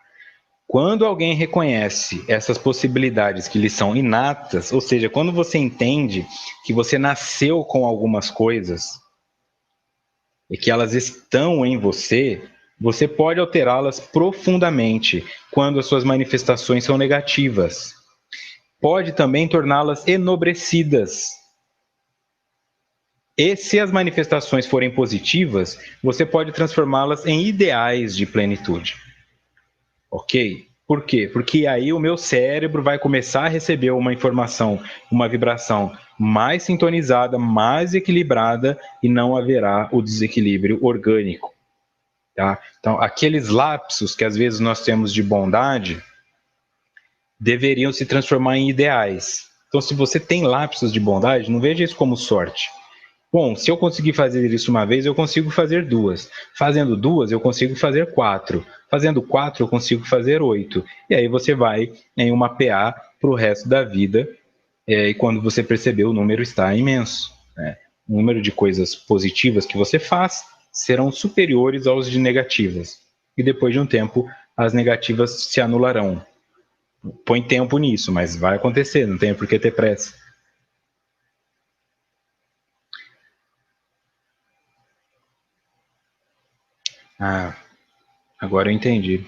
Quando alguém reconhece essas possibilidades que lhe são inatas, ou seja, quando você entende que você nasceu com algumas coisas e que elas estão em você, você pode alterá-las profundamente quando as suas manifestações são negativas. Pode também torná-las enobrecidas. E se as manifestações forem positivas, você pode transformá-las em ideais de plenitude. Ok? Por quê? Porque aí o meu cérebro vai começar a receber uma informação, uma vibração mais sintonizada, mais equilibrada e não haverá o desequilíbrio orgânico. Tá? Então, aqueles lapsos que às vezes nós temos de bondade deveriam se transformar em ideais. Então, se você tem lapsos de bondade, não veja isso como sorte. Bom, se eu conseguir fazer isso uma vez, eu consigo fazer duas. Fazendo duas, eu consigo fazer 4. Fazendo 4, eu consigo fazer 8. E aí você vai em uma PA para o resto da vida. E quando você perceber, o número está imenso. Né? O número de coisas positivas que você faz serão superiores aos de negativas. E depois de um tempo, as negativas se anularão. Põe tempo nisso, mas vai acontecer, não tem por que ter pressa. Agora eu entendi.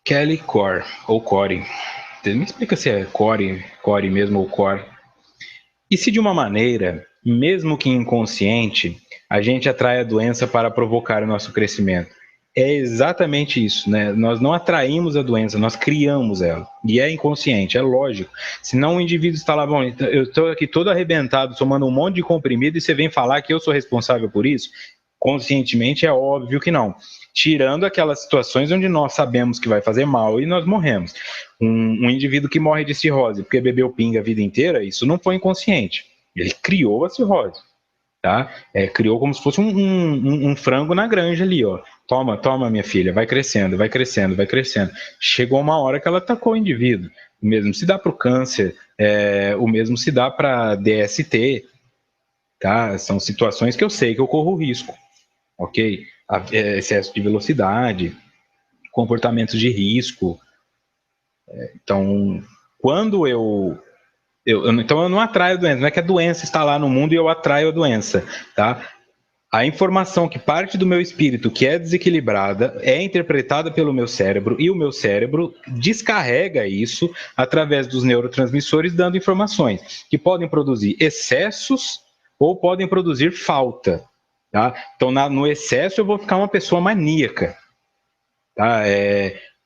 Kelly Core, ou Core. Me explica se é Core mesmo ou Core. E se de uma maneira, mesmo que inconsciente, a gente atrai a doença para provocar o nosso crescimento? É exatamente isso, né? Nós não atraímos a doença, nós criamos ela. E é inconsciente, é lógico. Senão o indivíduo está lá, bom, eu estou aqui todo arrebentado, tomando um monte de comprimido e você vem falar que eu sou responsável por isso? Conscientemente é óbvio que não. Tirando aquelas situações onde nós sabemos que vai fazer mal e nós morremos. Um indivíduo que morre de cirrose porque bebeu pinga a vida inteira, isso não foi inconsciente. Ele criou a cirrose. tá? Criou como se fosse um frango na granja ali, ó. Toma, toma, minha filha, vai crescendo, vai crescendo, vai crescendo. Chegou uma hora que ela atacou o indivíduo. O mesmo se dá para o câncer, o mesmo se dá para DST, tá? São situações que eu sei que eu corro risco, ok? Excesso de velocidade, comportamentos de risco. Então, quando então eu não atraio a doença, não é que a doença está lá no mundo e eu atraio a doença, tá? A informação que parte do meu espírito, que é desequilibrada, é interpretada pelo meu cérebro e o meu cérebro descarrega isso através dos neurotransmissores, dando informações que podem produzir excessos ou podem produzir falta, tá? Então, no excesso eu vou ficar uma pessoa maníaca, tá?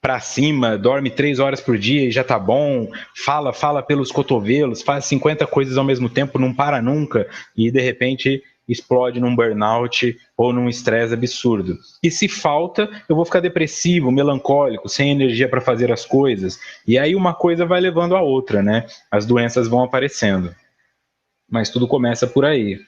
Para cima, dorme 3 horas por dia e já tá bom, fala pelos cotovelos, faz 50 coisas ao mesmo tempo, não para nunca, e de repente explode num burnout ou num estresse absurdo. E se falta, eu vou ficar depressivo, melancólico, sem energia para fazer as coisas, e aí uma coisa vai levando a outra, né? As doenças vão aparecendo. Mas tudo começa por aí.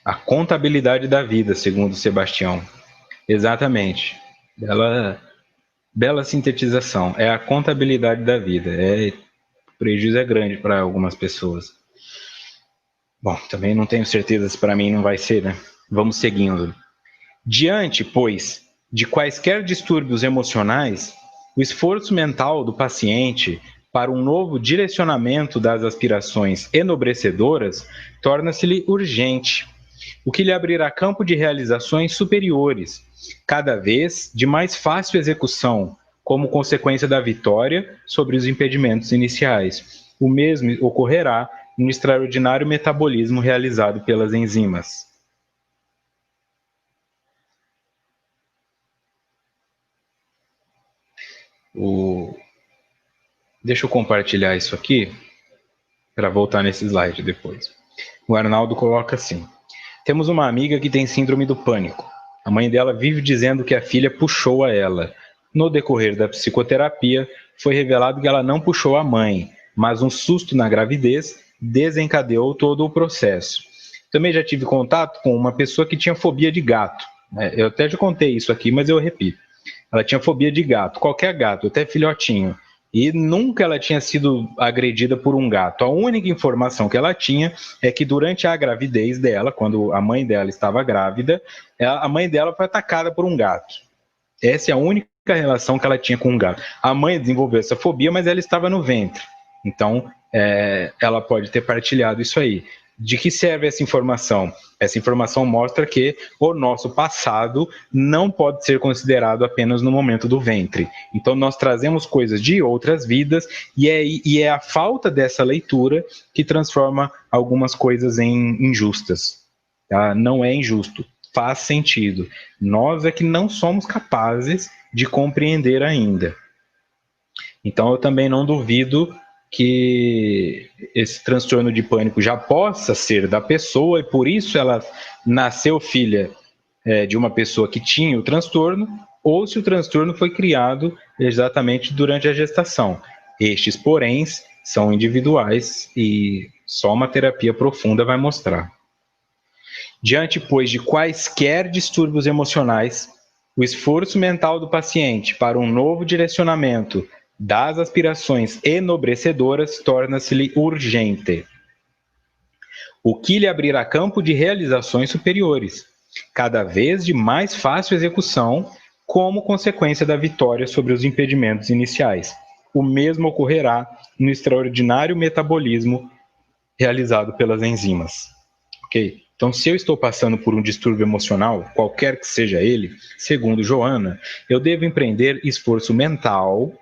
A contabilidade da vida, segundo Sebastião. Exatamente. Bela sintetização. É a contabilidade da vida. O prejuízo é grande para algumas pessoas. Bom, também não tenho certeza se para mim não vai ser, né? Vamos seguindo. Diante, pois, de quaisquer distúrbios emocionais, o esforço mental do paciente para um novo direcionamento das aspirações enobrecedoras torna-se-lhe urgente, o que lhe abrirá campo de realizações superiores, cada vez de mais fácil execução, como consequência da vitória sobre os impedimentos iniciais. O mesmo ocorrerá no extraordinário metabolismo realizado pelas enzimas. Deixa eu compartilhar isso aqui para voltar nesse slide depois. O Arnaldo coloca assim: temos uma amiga que tem síndrome do pânico. A mãe dela vive dizendo que a filha puxou a ela. No decorrer da psicoterapia, foi revelado que ela não puxou a mãe, mas um susto na gravidez desencadeou todo o processo. Também já tive contato com uma pessoa que tinha fobia de gato. Eu até já contei isso aqui, mas eu repito. Ela tinha fobia de gato, qualquer gato, até filhotinho. E nunca ela tinha sido agredida por um gato. A única informação que ela tinha é que durante a gravidez dela, quando a mãe dela estava grávida, a mãe dela foi atacada por um gato. Essa é a única relação que ela tinha com um gato. A mãe desenvolveu essa fobia, mas ela estava no ventre. Então, ela pode ter partilhado isso aí. De que serve essa informação? Essa informação mostra que o nosso passado não pode ser considerado apenas no momento do ventre. Então, nós trazemos coisas de outras vidas e é a falta dessa leitura que transforma algumas coisas em injustas. Tá? Não é injusto, faz sentido. Nós é que não somos capazes de compreender ainda. Então, eu também não duvido que esse transtorno de pânico já possa ser da pessoa e por isso ela nasceu filha de uma pessoa que tinha o transtorno, ou se o transtorno foi criado exatamente durante a gestação. Estes, porém, são individuais e só uma terapia profunda vai mostrar. Diante, pois, de quaisquer distúrbios emocionais, o esforço mental do paciente para um novo direcionamento das aspirações enobrecedoras torna-se-lhe urgente, o que lhe abrirá campo de realizações superiores, cada vez de mais fácil execução, como consequência da vitória sobre os impedimentos iniciais. O mesmo ocorrerá no extraordinário metabolismo realizado pelas enzimas. Ok? Então, se eu estou passando por um distúrbio emocional, qualquer que seja ele, segundo Joana, eu devo empreender esforço mental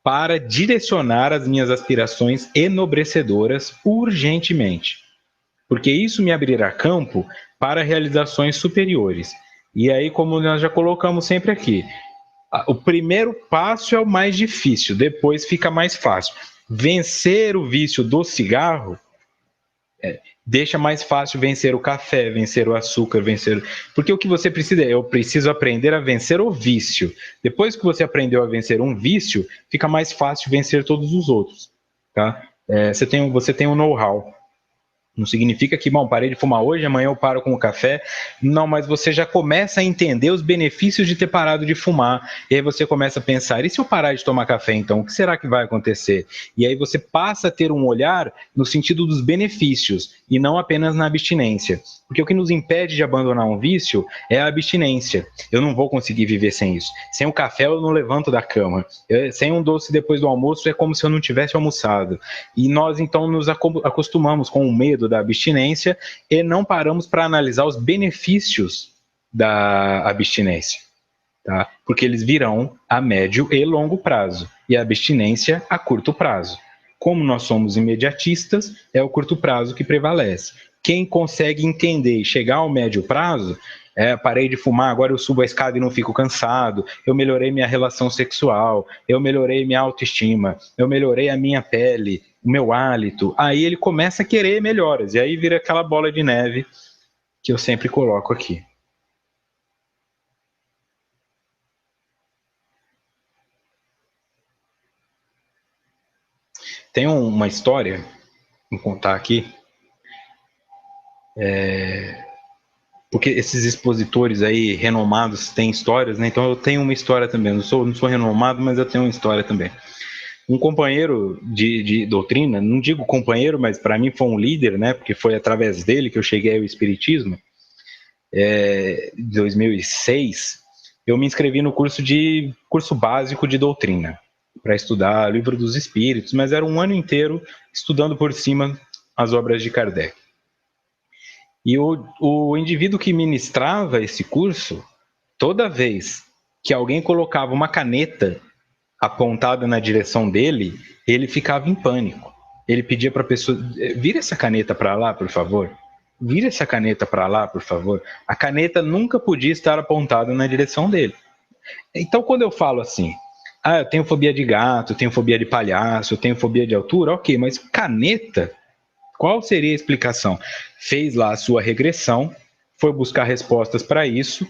para direcionar as minhas aspirações enobrecedoras urgentemente, porque isso me abrirá campo para realizações superiores. E aí, como nós já colocamos sempre aqui, o primeiro passo é o mais difícil, depois fica mais fácil. Vencer o vício do cigarro deixa mais fácil vencer o café, vencer o açúcar, vencer... Porque o que você precisa é, eu preciso aprender a vencer o vício. Depois que você aprendeu a vencer um vício, fica mais fácil vencer todos os outros, tá? Você tem um know-how. Não significa que, bom, parei de fumar hoje, amanhã eu paro com o café. Não, mas você já começa a entender os benefícios de ter parado de fumar. E aí você começa a pensar, e se eu parar de tomar café, então, o que será que vai acontecer? E aí você passa a ter um olhar no sentido dos benefícios, e não apenas na abstinência. Porque o que nos impede de abandonar um vício é a abstinência. Eu não vou conseguir viver sem isso. Sem o café eu não levanto da cama. Sem um doce depois do almoço é como se eu não tivesse almoçado. E nós, então, nos acostumamos com o medo da abstinência e não paramos para analisar os benefícios da abstinência, tá? Porque eles virão a médio e longo prazo e a abstinência a curto prazo. Como nós somos imediatistas, é o curto prazo que prevalece. Quem consegue entender e chegar ao médio prazo, parei de fumar, agora eu subo a escada e não fico cansado, eu melhorei minha relação sexual, eu melhorei minha autoestima, eu melhorei a minha pele, o meu hálito, aí ele começa a querer melhoras, e aí vira aquela bola de neve que eu sempre coloco aqui. Tem uma história, vou contar aqui, porque esses expositores aí renomados têm histórias, né? Então eu tenho uma história também, não sou renomado, mas eu tenho uma história também. Um companheiro de doutrina, não digo companheiro, mas para mim foi um líder, né? Porque foi através dele que eu cheguei ao Espiritismo. Em 2006, eu me inscrevi no curso básico de doutrina para estudar o Livro dos Espíritos, mas era um ano inteiro estudando por cima as obras de Kardec. E o indivíduo que ministrava esse curso, toda vez que alguém colocava uma caneta apontada na direção dele, ele ficava em pânico. Ele pedia para a pessoa, vira essa caneta para lá, por favor. Vira essa caneta para lá, por favor. A caneta nunca podia estar apontada na direção dele. Então, quando eu falo assim, eu tenho fobia de gato, eu tenho fobia de palhaço, eu tenho fobia de altura, ok, mas caneta, qual seria a explicação? Fez lá a sua regressão, foi buscar respostas para isso,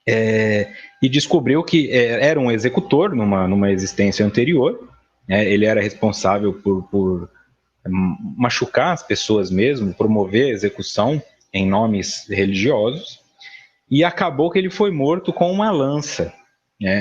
e descobriu que era um executor numa existência anterior, ele era responsável por machucar as pessoas mesmo, promover a execução em nomes religiosos, e acabou que ele foi morto com uma lança.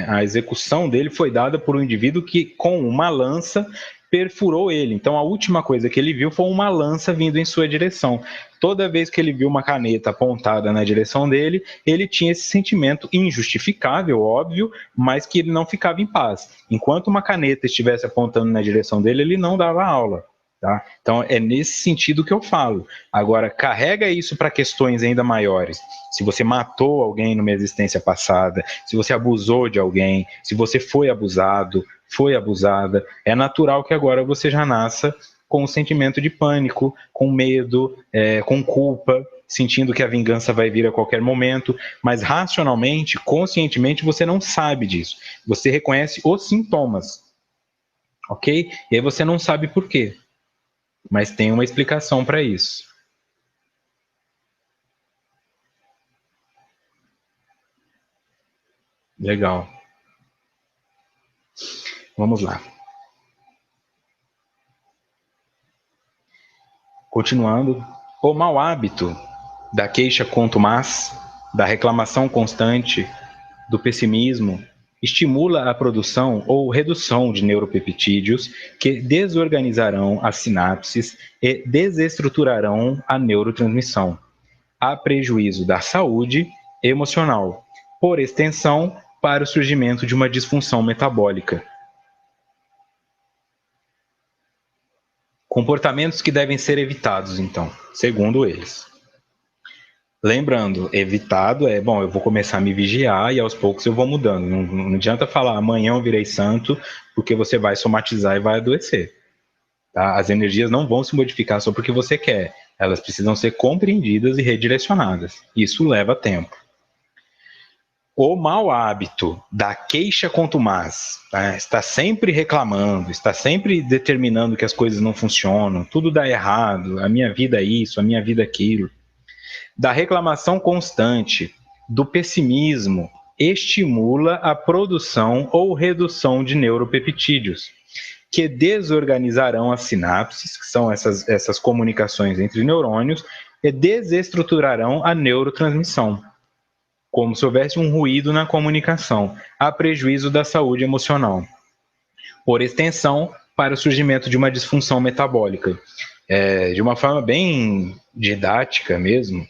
A execução dele foi dada por um indivíduo que, com uma lança, perfurou ele. Então, a última coisa que ele viu foi uma lança vindo em sua direção. Toda vez que ele viu uma caneta apontada na direção dele, ele tinha esse sentimento injustificável, óbvio, mas que ele não ficava em paz. Enquanto uma caneta estivesse apontando na direção dele, ele não dava aula. Tá? Então, é nesse sentido que eu falo. Agora, carrega isso para questões ainda maiores. Se você matou alguém numa existência passada, se você abusou de alguém, se você foi abusado, foi abusada, é natural que agora você já nasça com um sentimento de pânico, com medo, com culpa, sentindo que a vingança vai vir a qualquer momento, mas racionalmente, conscientemente, você não sabe disso. Você reconhece os sintomas, ok? E aí você não sabe por quê. Mas tem uma explicação para isso. Legal. Vamos lá. Continuando. O mau hábito da queixa contumaz, da reclamação constante, do pessimismo, estimula a produção ou redução de neuropeptídeos que desorganizarão as sinapses e desestruturarão a neurotransmissão, a prejuízo da saúde emocional, por extensão, para o surgimento de uma disfunção metabólica. Comportamentos que devem ser evitados, então, segundo eles. Lembrando, evitado bom, eu vou começar a me vigiar e aos poucos eu vou mudando. Não adianta falar, amanhã eu virei santo, porque você vai somatizar e vai adoecer. Tá? As energias não vão se modificar só porque você quer. Elas precisam ser compreendidas e redirecionadas. Isso leva tempo. o mau hábito da queixa contumaz, tá? Está sempre reclamando, está sempre determinando que as coisas não funcionam, tudo dá errado, a minha vida é isso, a minha vida é aquilo, da reclamação constante, do pessimismo, estimula a produção ou redução de neuropeptídeos, que desorganizarão as sinapses, que são essas comunicações entre neurônios, e desestruturarão a neurotransmissão, como se houvesse um ruído na comunicação, a prejuízo da saúde emocional. Por extensão, para o surgimento de uma disfunção metabólica. De uma forma bem didática mesmo,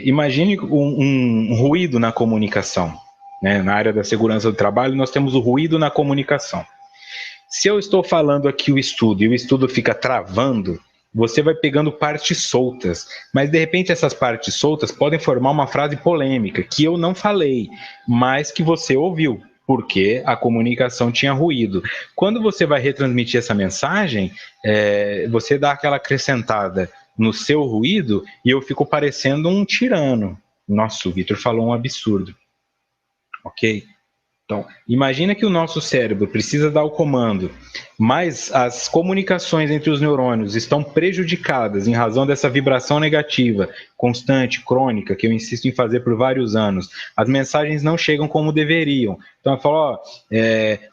imagine um ruído na comunicação. Né? Na área da segurança do trabalho, nós temos o ruído na comunicação. Se eu estou falando aqui o estudo e o estudo fica travando, você vai pegando partes soltas, mas de repente essas partes soltas podem formar uma frase polêmica que eu não falei, mas que você ouviu, porque a comunicação tinha ruído. Quando você vai retransmitir essa mensagem, você dá aquela acrescentada no seu ruído e eu fico parecendo um tirano. Nossa, o Vitor falou um absurdo. Ok? Então, imagina que o nosso cérebro precisa dar o comando, mas as comunicações entre os neurônios estão prejudicadas em razão dessa vibração negativa, constante, crônica, que eu insisto em fazer por vários anos. As mensagens não chegam como deveriam. Então, eu falo,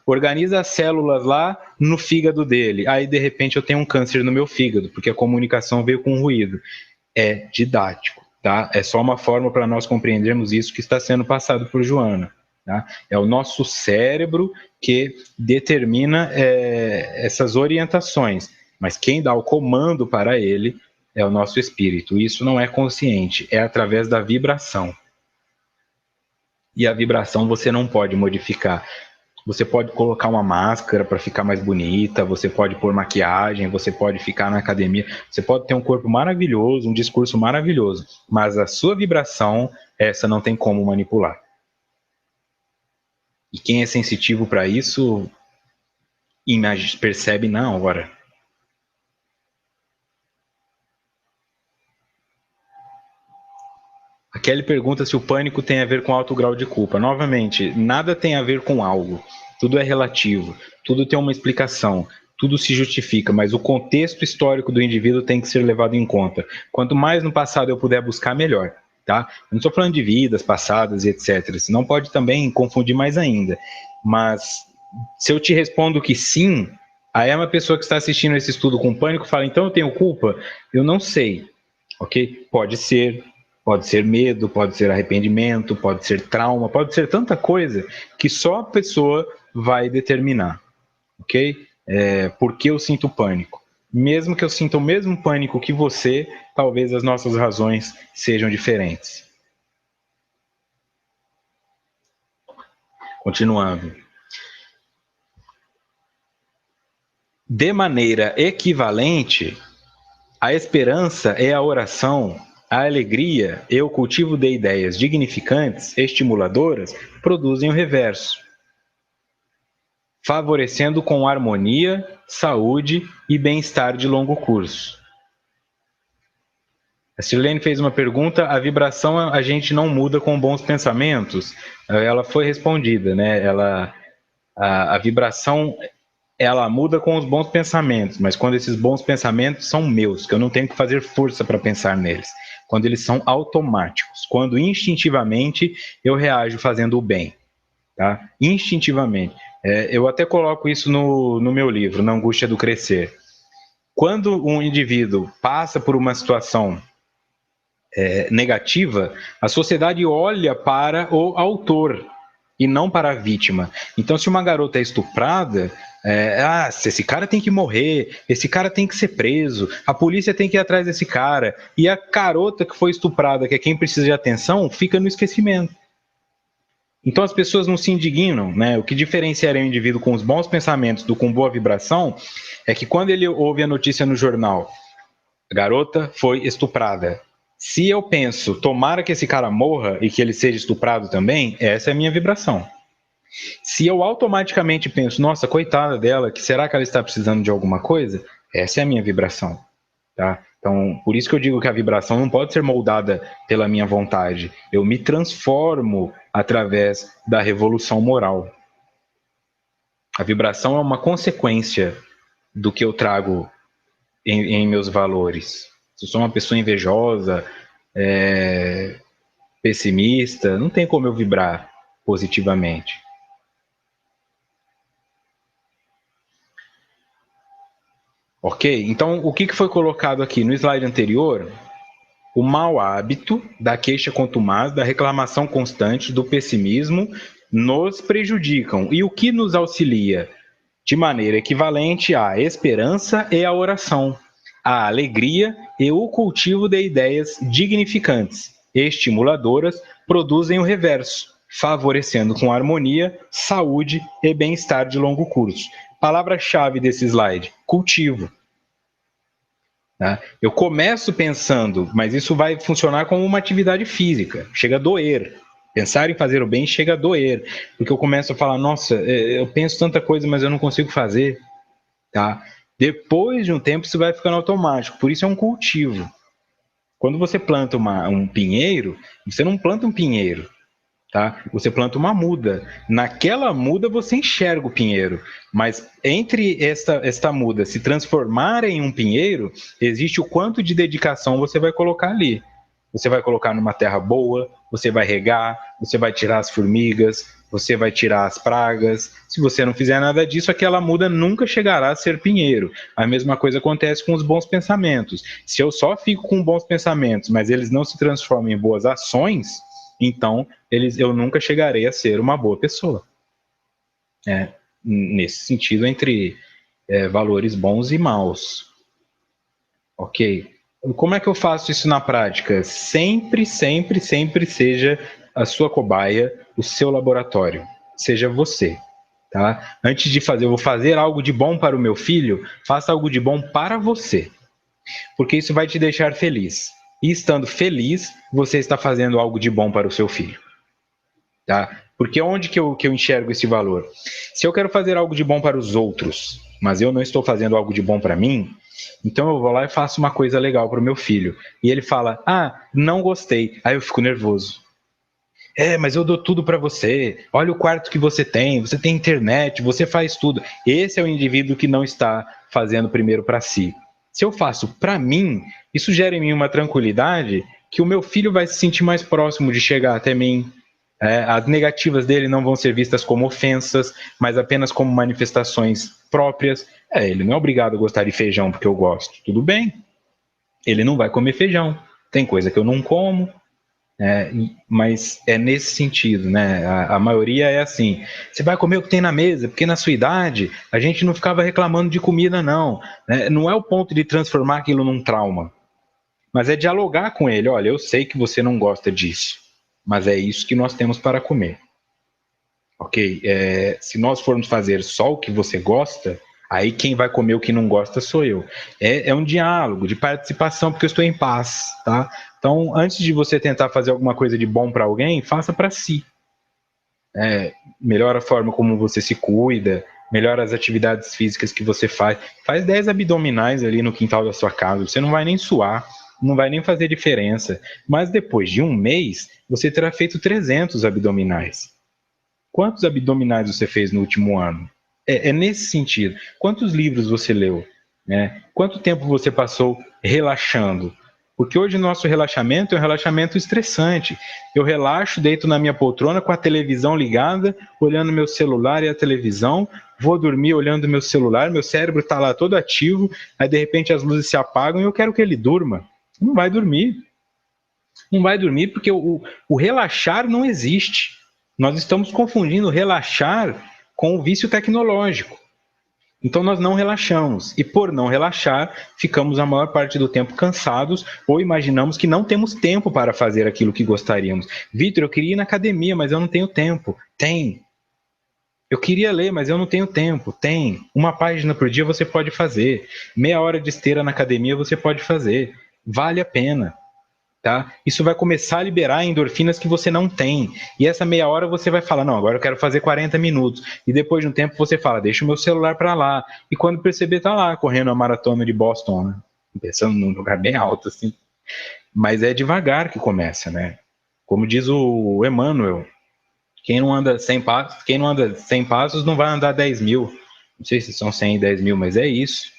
organiza as células lá no fígado dele. Aí, de repente, eu tenho um câncer no meu fígado, porque a comunicação veio com ruído. É didático, tá? É só uma forma para nós compreendermos isso que está sendo passado por Joana. Tá? É o nosso cérebro que determina essas orientações, mas quem dá o comando para ele é o nosso espírito. Isso não é consciente, é através da vibração. E a vibração você não pode modificar. Você pode colocar uma máscara para ficar mais bonita, você pode pôr maquiagem, você pode ficar na academia, você pode ter um corpo maravilhoso, um discurso maravilhoso, mas a sua vibração, essa não tem como manipular. E quem é sensitivo para isso, percebe na hora. A Kelly pergunta se o pânico tem a ver com alto grau de culpa. Novamente, nada tem a ver com algo. Tudo é relativo, tudo tem uma explicação, tudo se justifica, mas o contexto histórico do indivíduo tem que ser levado em conta. Quanto mais no passado eu puder buscar, melhor. Tá? Eu não estou falando de vidas passadas e etc. Senão pode também confundir mais ainda. Mas se eu te respondo que sim, aí uma pessoa que está assistindo esse estudo com pânico fala, então eu tenho culpa? Eu não sei, ok? Pode ser medo, pode ser arrependimento, pode ser trauma, pode ser tanta coisa que só a pessoa vai determinar, ok? Por que eu sinto pânico? Mesmo que eu sinta o mesmo pânico que você, talvez as nossas razões sejam diferentes. Continuando. De maneira equivalente, a esperança é a oração, a alegria e o cultivo de ideias dignificantes, estimuladoras, produzem o reverso, favorecendo com harmonia, saúde e bem-estar de longo curso. A Sirlene fez uma pergunta, a vibração a gente não muda com bons pensamentos? Ela foi respondida, né? A vibração, ela muda com os bons pensamentos, mas quando esses bons pensamentos são meus, que eu não tenho que fazer força para pensar neles, quando eles são automáticos, quando instintivamente eu reajo fazendo o bem, tá? Instintivamente. Eu até coloco isso no meu livro, Na Angústia do Crescer. Quando um indivíduo passa por uma situação negativa, a sociedade olha para o autor e não para a vítima. Então, se uma garota é estuprada, esse cara tem que morrer, esse cara tem que ser preso, a polícia tem que ir atrás desse cara, e a garota que foi estuprada, que é quem precisa de atenção, fica no esquecimento. Então as pessoas não se indignam, né? O que diferenciaria o indivíduo com os bons pensamentos do com boa vibração é que quando ele ouve a notícia no jornal, a garota foi estuprada. Se eu penso, tomara que esse cara morra e que ele seja estuprado também, essa é a minha vibração. Se eu automaticamente penso, nossa, coitada dela, que será que ela está precisando de alguma coisa? Essa é a minha vibração, tá? Então, por isso que eu digo que a vibração não pode ser moldada pela minha vontade. Eu me transformo através da revolução moral. A vibração é uma consequência do que eu trago em meus valores. Se eu sou uma pessoa invejosa, pessimista, não tem como eu vibrar positivamente. Ok? Então, o que foi colocado aqui no slide anterior? O mau hábito da queixa contumaz, da reclamação constante, do pessimismo, nos prejudicam. E o que nos auxilia? De maneira equivalente à esperança e à oração, à alegria e o cultivo de ideias dignificantes, estimuladoras, produzem o reverso, favorecendo com harmonia, saúde e bem-estar de longo curso. Palavra-chave desse slide: cultivo. Eu começo pensando, mas isso vai funcionar como uma atividade física, chega a doer. Pensar em fazer o bem chega a doer, porque eu começo a falar, nossa, eu penso tanta coisa, mas eu não consigo fazer. Tá? Depois de um tempo, isso vai ficando automático, por isso é um cultivo. Quando você planta um pinheiro, você não planta um pinheiro, tá? Você planta uma muda. Naquela muda você enxerga o pinheiro, mas entre esta muda se transformar em um pinheiro, existe o quanto de dedicação você vai colocar ali. Você vai colocar numa terra boa, você vai regar, você vai tirar as formigas, você vai tirar as pragas. Se você não fizer nada disso, aquela muda nunca chegará a ser pinheiro. A mesma coisa acontece com os bons pensamentos. Se eu só fico com bons pensamentos, mas eles não se transformam em boas ações, então eu nunca chegarei a ser uma boa pessoa. Nesse sentido, entre valores bons e maus. Ok? Como é que eu faço isso na prática? Sempre, sempre, sempre seja a sua cobaia, o seu laboratório. Seja você. Tá? Antes de fazer, eu vou fazer algo de bom para o meu filho, faça algo de bom para você. Porque isso vai te deixar feliz. E estando feliz, você está fazendo algo de bom para o seu filho. Tá? Porque onde que eu enxergo esse valor? Se eu quero fazer algo de bom para os outros, mas eu não estou fazendo algo de bom para mim, então eu vou lá e faço uma coisa legal para o meu filho. E ele fala, não gostei. Aí eu fico nervoso. Mas eu dou tudo para você. Olha o quarto que você tem internet, você faz tudo. Esse é o indivíduo que não está fazendo primeiro para si. Se eu faço para mim, isso gera em mim uma tranquilidade que o meu filho vai se sentir mais próximo de chegar até mim. As negativas dele não vão ser vistas como ofensas, mas apenas como manifestações próprias. Ele não é obrigado a gostar de feijão porque eu gosto. Tudo bem. Ele não vai comer feijão. Tem coisa que eu não como. Mas é nesse sentido, né? A maioria é assim, você vai comer o que tem na mesa, porque na sua idade a gente não ficava reclamando de comida, não. Não é o ponto de transformar aquilo num trauma, mas é dialogar com ele. Olha, eu sei que você não gosta disso, mas é isso que nós temos para comer. Ok? Se nós formos fazer só o que você gosta, aí quem vai comer o que não gosta sou eu. É um diálogo de participação, porque eu estou em paz, tá? Então, antes de você tentar fazer alguma coisa de bom para alguém, faça para si. Melhora a forma como você se cuida, melhora as atividades físicas que você faz. Faz 10 abdominais ali no quintal da sua casa, você não vai nem suar, não vai nem fazer diferença. Mas depois de um mês, você terá feito 300 abdominais. Quantos abdominais você fez no último ano? É nesse sentido. Quantos livros você leu? Quanto tempo você passou relaxando? Porque hoje o nosso relaxamento é um relaxamento estressante. Eu relaxo, deito na minha poltrona com a televisão ligada, olhando meu celular e a televisão, vou dormir olhando meu celular, meu cérebro está lá todo ativo, aí de repente as luzes se apagam e eu quero que ele durma. Não vai dormir. Não vai dormir porque o relaxar não existe. Nós estamos confundindo relaxar com o vício tecnológico. Então nós não relaxamos. E por não relaxar, ficamos a maior parte do tempo cansados ou imaginamos que não temos tempo para fazer aquilo que gostaríamos. Vitor, eu queria ir na academia, mas eu não tenho tempo. Tem. Eu queria ler, mas eu não tenho tempo. Tem. Uma página por dia você pode fazer. Meia hora de esteira na academia você pode fazer. Vale a pena. Tá? Isso vai começar a liberar endorfinas que você não tem. E essa meia hora você vai falar, não, agora eu quero fazer 40 minutos. E depois de um tempo você fala, deixa o meu celular para lá. E quando perceber, tá lá, correndo a maratona de Boston, né? Pensando num lugar bem alto, assim. Mas é devagar que começa, né? Como diz o Emmanuel, quem não anda 100 passos não vai andar 10 mil. Não sei se são 100 e 10 mil, mas é isso.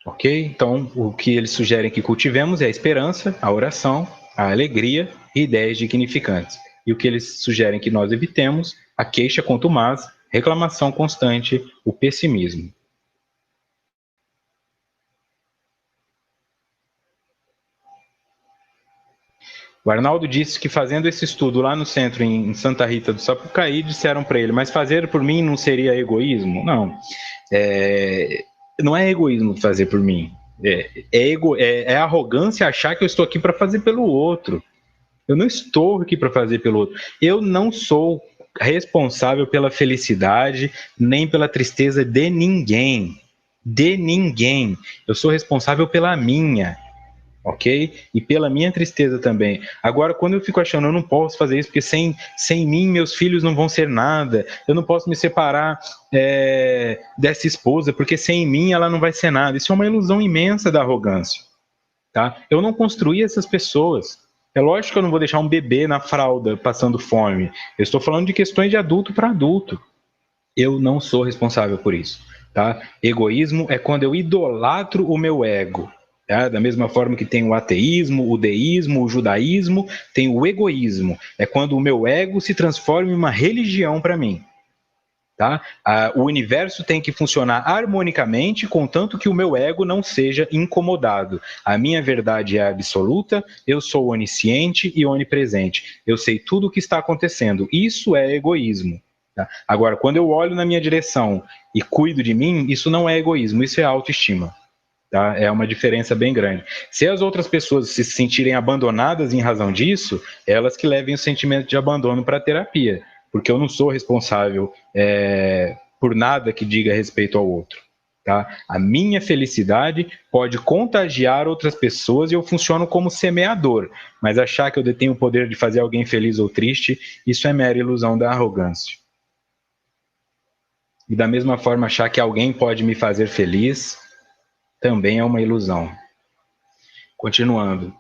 Ok? Então, o que eles sugerem que cultivemos é a esperança, a oração, a alegria e ideias dignificantes. E o que eles sugerem que nós evitemos, a queixa contumaz, reclamação constante, o pessimismo. O Arnaldo disse que fazendo esse estudo lá no centro, em Santa Rita do Sapucaí, disseram para ele, mas fazer por mim não seria egoísmo? Não. Não é egoísmo fazer por mim. É arrogância achar que eu estou aqui para fazer pelo outro. Eu não estou aqui para fazer pelo outro. Eu não sou responsável pela felicidade nem pela tristeza de ninguém. De ninguém. Eu sou responsável pela minha, ok? E pela minha tristeza também. Agora, quando eu fico achando, eu não posso fazer isso, porque sem mim meus filhos não vão ser nada, eu não posso me separar dessa esposa, porque sem mim ela não vai ser nada. Isso é uma ilusão imensa da arrogância, tá? Eu não construí essas pessoas. É lógico que eu não vou deixar um bebê na fralda passando fome. Eu estou falando de questões de adulto para adulto. Eu não sou responsável por isso, tá? Egoísmo é quando eu idolatro o meu ego, tá? Da mesma forma que tem o ateísmo, o deísmo, o judaísmo, tem o egoísmo. É quando o meu ego se transforma em uma religião para mim, tá? O universo tem que funcionar harmonicamente, contanto que o meu ego não seja incomodado. A minha verdade é absoluta, eu sou onisciente e onipresente. Eu sei tudo o que está acontecendo. Isso é egoísmo. Tá? Agora, quando eu olho na minha direção e cuido de mim, isso não é egoísmo, isso é autoestima. Tá? É uma diferença bem grande. Se as outras pessoas se sentirem abandonadas em razão disso, elas que levem o sentimento de abandono para a terapia, porque eu não sou responsável por nada que diga respeito ao outro. Tá? A minha felicidade pode contagiar outras pessoas e eu funciono como semeador, mas achar que eu detenho o poder de fazer alguém feliz ou triste, isso é mera ilusão da arrogância. E da mesma forma, achar que alguém pode me fazer feliz também é uma ilusão. Continuando.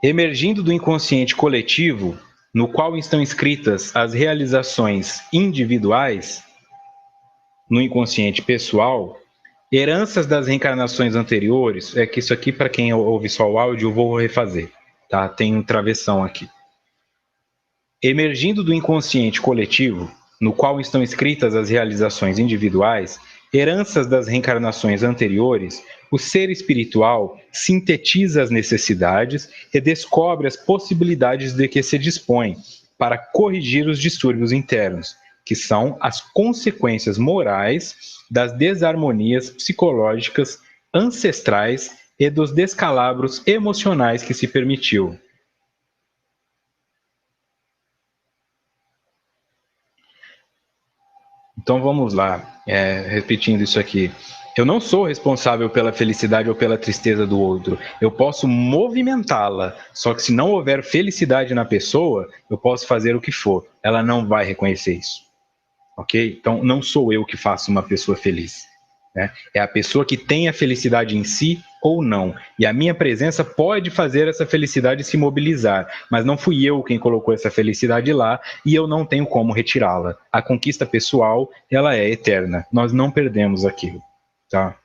Emergindo do inconsciente coletivo, no qual estão inscritas as realizações individuais, no inconsciente pessoal, heranças das reencarnações anteriores, é que isso aqui, para quem ouve só o áudio, eu vou refazer, tá? Tem um travessão aqui. Emergindo do inconsciente coletivo, no qual estão escritas as realizações individuais, heranças das reencarnações anteriores, o ser espiritual sintetiza as necessidades e descobre as possibilidades de que se dispõe para corrigir os distúrbios internos, que são as consequências morais das desarmonias psicológicas ancestrais e dos descalabros emocionais que se permitiu. Então vamos lá, repetindo isso aqui. Eu não sou responsável pela felicidade ou pela tristeza do outro. Eu posso movimentá-la. Só que se não houver felicidade na pessoa, eu posso fazer o que for. Ela não vai reconhecer isso. Ok? Então não sou eu que faço uma pessoa feliz. Né? É a pessoa que tem a felicidade em si ou não. E a minha presença pode fazer essa felicidade se mobilizar, mas não fui eu quem colocou essa felicidade lá e eu não tenho como retirá-la. A conquista pessoal, ela é eterna. Nós não perdemos aquilo. Tá?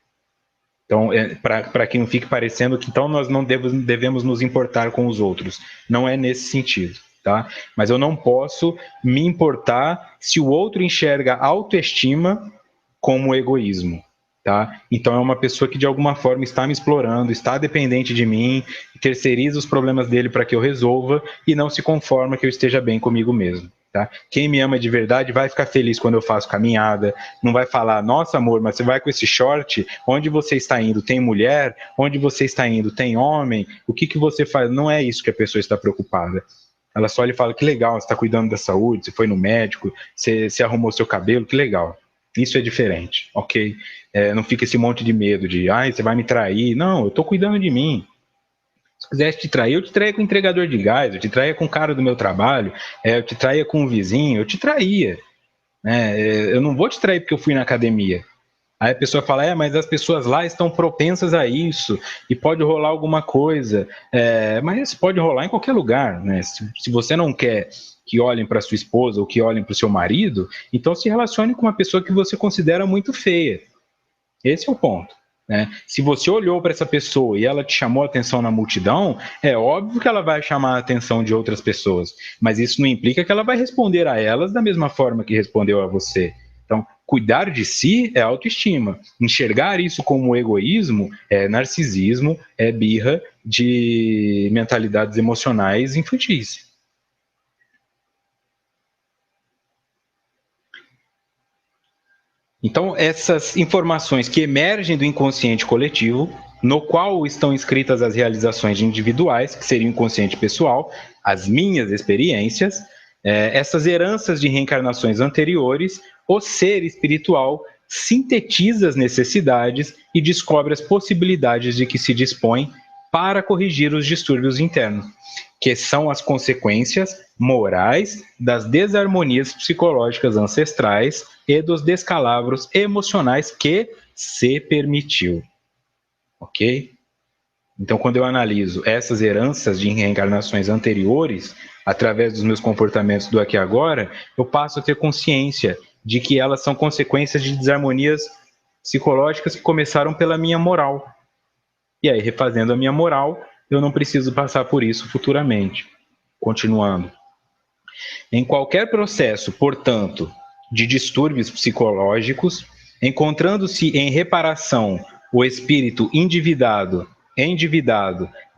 Então, para que não fique parecendo que então nós não devemos nos importar com os outros. Não é nesse sentido. Tá? Mas eu não posso me importar se o outro enxerga autoestima como egoísmo. Tá? Então é uma pessoa que de alguma forma está me explorando, está dependente de mim, terceiriza os problemas dele para que eu resolva e não se conforma que eu esteja bem comigo mesmo. Tá? Quem me ama de verdade vai ficar feliz quando eu faço caminhada, não vai falar, nossa amor, mas você vai com esse short, onde você está indo? Tem mulher? Onde você está indo? Tem homem? O que você faz? Não é isso que a pessoa está preocupada. Ela só lhe fala, que legal, você está cuidando da saúde, você foi no médico, você arrumou seu cabelo, que legal. Isso é diferente, ok? Não fica esse monte de medo de, você vai me trair. Não, eu estou cuidando de mim. Se quisesse te trair, eu te traía com o entregador de gás, eu te traía com o cara do meu trabalho, eu te traía com o vizinho, eu te traía. Né? Eu não vou te trair porque eu fui na academia. Aí a pessoa fala, mas as pessoas lá estão propensas a isso, e pode rolar alguma coisa. Mas pode rolar em qualquer lugar, né? Se você não quer que olhem para sua esposa ou que olhem para o seu marido, então se relacione com uma pessoa que você considera muito feia. Esse é o ponto. Né? Se você olhou para essa pessoa e ela te chamou a atenção na multidão, é óbvio que ela vai chamar a atenção de outras pessoas, mas isso não implica que ela vai responder a elas da mesma forma que respondeu a você. Então, cuidar de si é autoestima. Enxergar isso como egoísmo é narcisismo, é birra de mentalidades emocionais infantis. Então, essas informações que emergem do inconsciente coletivo, no qual estão inscritas as realizações individuais, que seria o inconsciente pessoal, as minhas experiências, essas heranças de reencarnações anteriores, o ser espiritual sintetiza as necessidades e descobre as possibilidades de que se dispõe para corrigir os distúrbios internos, que são as consequências morais das desarmonias psicológicas ancestrais e dos descalabros emocionais que se permitiu. Ok? Então, quando eu analiso essas heranças de reencarnações anteriores, através dos meus comportamentos do aqui e agora, eu passo a ter consciência de que elas são consequências de desarmonias psicológicas que começaram pela minha moral. E aí, refazendo a minha moral, eu não preciso passar por isso futuramente. Continuando. Em qualquer processo, portanto, de distúrbios psicológicos, encontrando-se em reparação o espírito endividado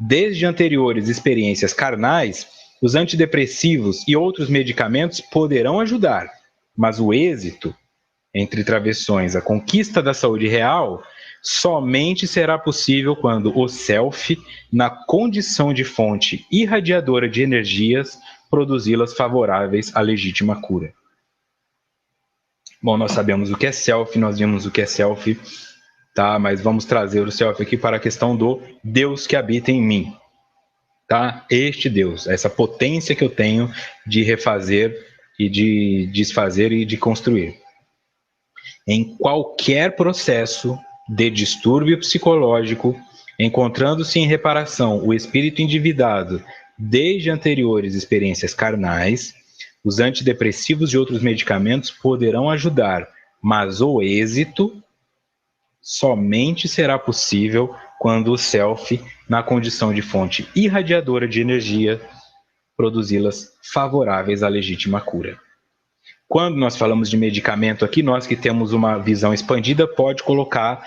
desde anteriores experiências carnais, os antidepressivos e outros medicamentos poderão ajudar, mas o êxito, entre travessões, a conquista da saúde real, somente será possível quando o self, na condição de fonte irradiadora de energias, produzi-las favoráveis à legítima cura. Bom, nós sabemos o que é self, nós vimos o que é self, tá? Mas vamos trazer o self aqui para a questão do Deus que habita em mim, tá? Este Deus, essa potência que eu tenho de refazer e de desfazer e de construir. Em qualquer processo de distúrbio psicológico, encontrando-se em reparação o espírito endividado desde anteriores experiências carnais, os antidepressivos e outros medicamentos poderão ajudar, mas o êxito somente será possível quando o self, na condição de fonte irradiadora de energia, produzi-las favoráveis à legítima cura. Quando nós falamos de medicamento aqui, nós que temos uma visão expandida, pode colocar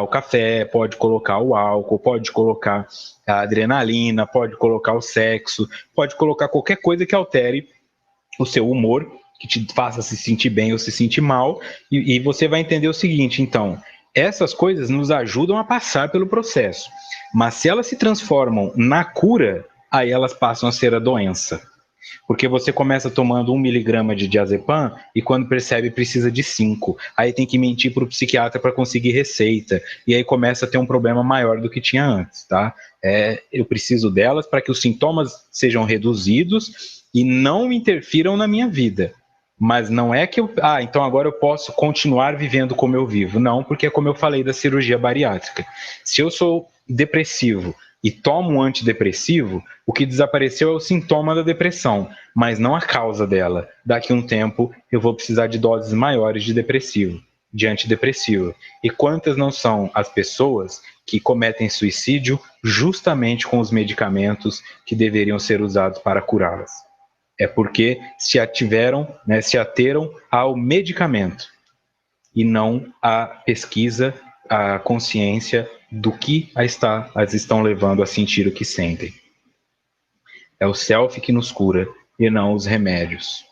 o café, pode colocar o álcool, pode colocar a adrenalina, pode colocar o sexo, pode colocar qualquer coisa que altere o seu humor, que te faça se sentir bem ou se sentir mal, e você vai entender o seguinte, então, essas coisas nos ajudam a passar pelo processo, mas se elas se transformam na cura, aí elas passam a ser a doença. Porque você começa tomando 1 miligrama de diazepam e quando percebe precisa de 5. Aí tem que mentir para o psiquiatra para conseguir receita. E aí começa a ter um problema maior do que tinha antes, tá? Eu preciso delas para que os sintomas sejam reduzidos e não interfiram na minha vida. Mas não é que então agora eu posso continuar vivendo como eu vivo. Não, porque é como eu falei da cirurgia bariátrica. Se eu sou depressivo e tomo um antidepressivo, o que desapareceu é o sintoma da depressão, mas não a causa dela. Daqui a um tempo eu vou precisar de doses maiores de antidepressivo. E quantas não são as pessoas que cometem suicídio justamente com os medicamentos que deveriam ser usados para curá-las? É porque se ateram ao medicamento e não à pesquisa, à consciência do que as estão levando a sentir o que sentem. É o self que nos cura e não os remédios.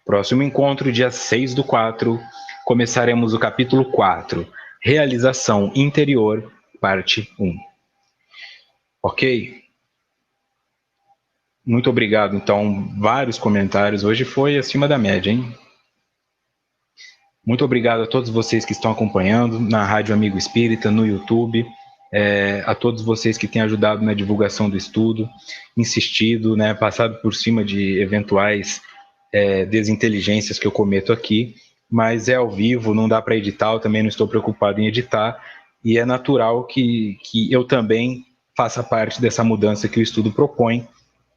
Próximo encontro, dia 6/4, começaremos o capítulo 4, Realização Interior, parte 1. Ok? Muito obrigado, então, vários comentários. Hoje foi acima da média, hein? Muito obrigado a todos vocês que estão acompanhando na Rádio Amigo Espírita, no YouTube, a todos vocês que têm ajudado na divulgação do estudo, insistido, passado por cima de eventuais desinteligências que eu cometo aqui, mas é ao vivo, não dá para editar, eu também não estou preocupado em editar, e é natural que eu também faça parte dessa mudança que o estudo propõe,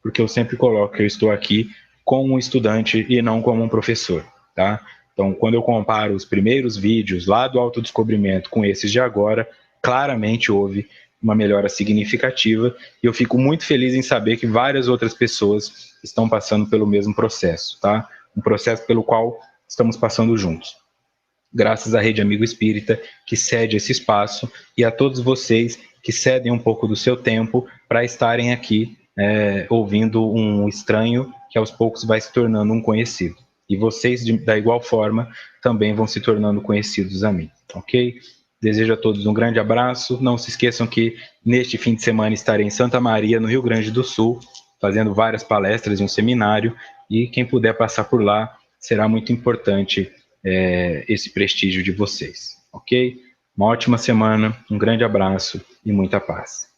porque eu sempre coloco que eu estou aqui como um estudante e não como um professor, tá? Então, quando eu comparo os primeiros vídeos lá do autodescobrimento com esses de agora, claramente houve uma melhora significativa e eu fico muito feliz em saber que várias outras pessoas estão passando pelo mesmo processo, tá? Um processo pelo qual estamos passando juntos. Graças à Rede Amigo Espírita, que cede esse espaço, e a todos vocês que cedem um pouco do seu tempo para estarem aqui ouvindo um estranho que aos poucos vai se tornando um conhecido. E vocês, da igual forma, também vão se tornando conhecidos a mim, ok? Desejo a todos um grande abraço. Não se esqueçam que neste fim de semana estarei em Santa Maria, no Rio Grande do Sul, fazendo várias palestras e um seminário, e quem puder passar por lá, será muito importante esse prestígio de vocês, ok? Uma ótima semana, um grande abraço e muita paz.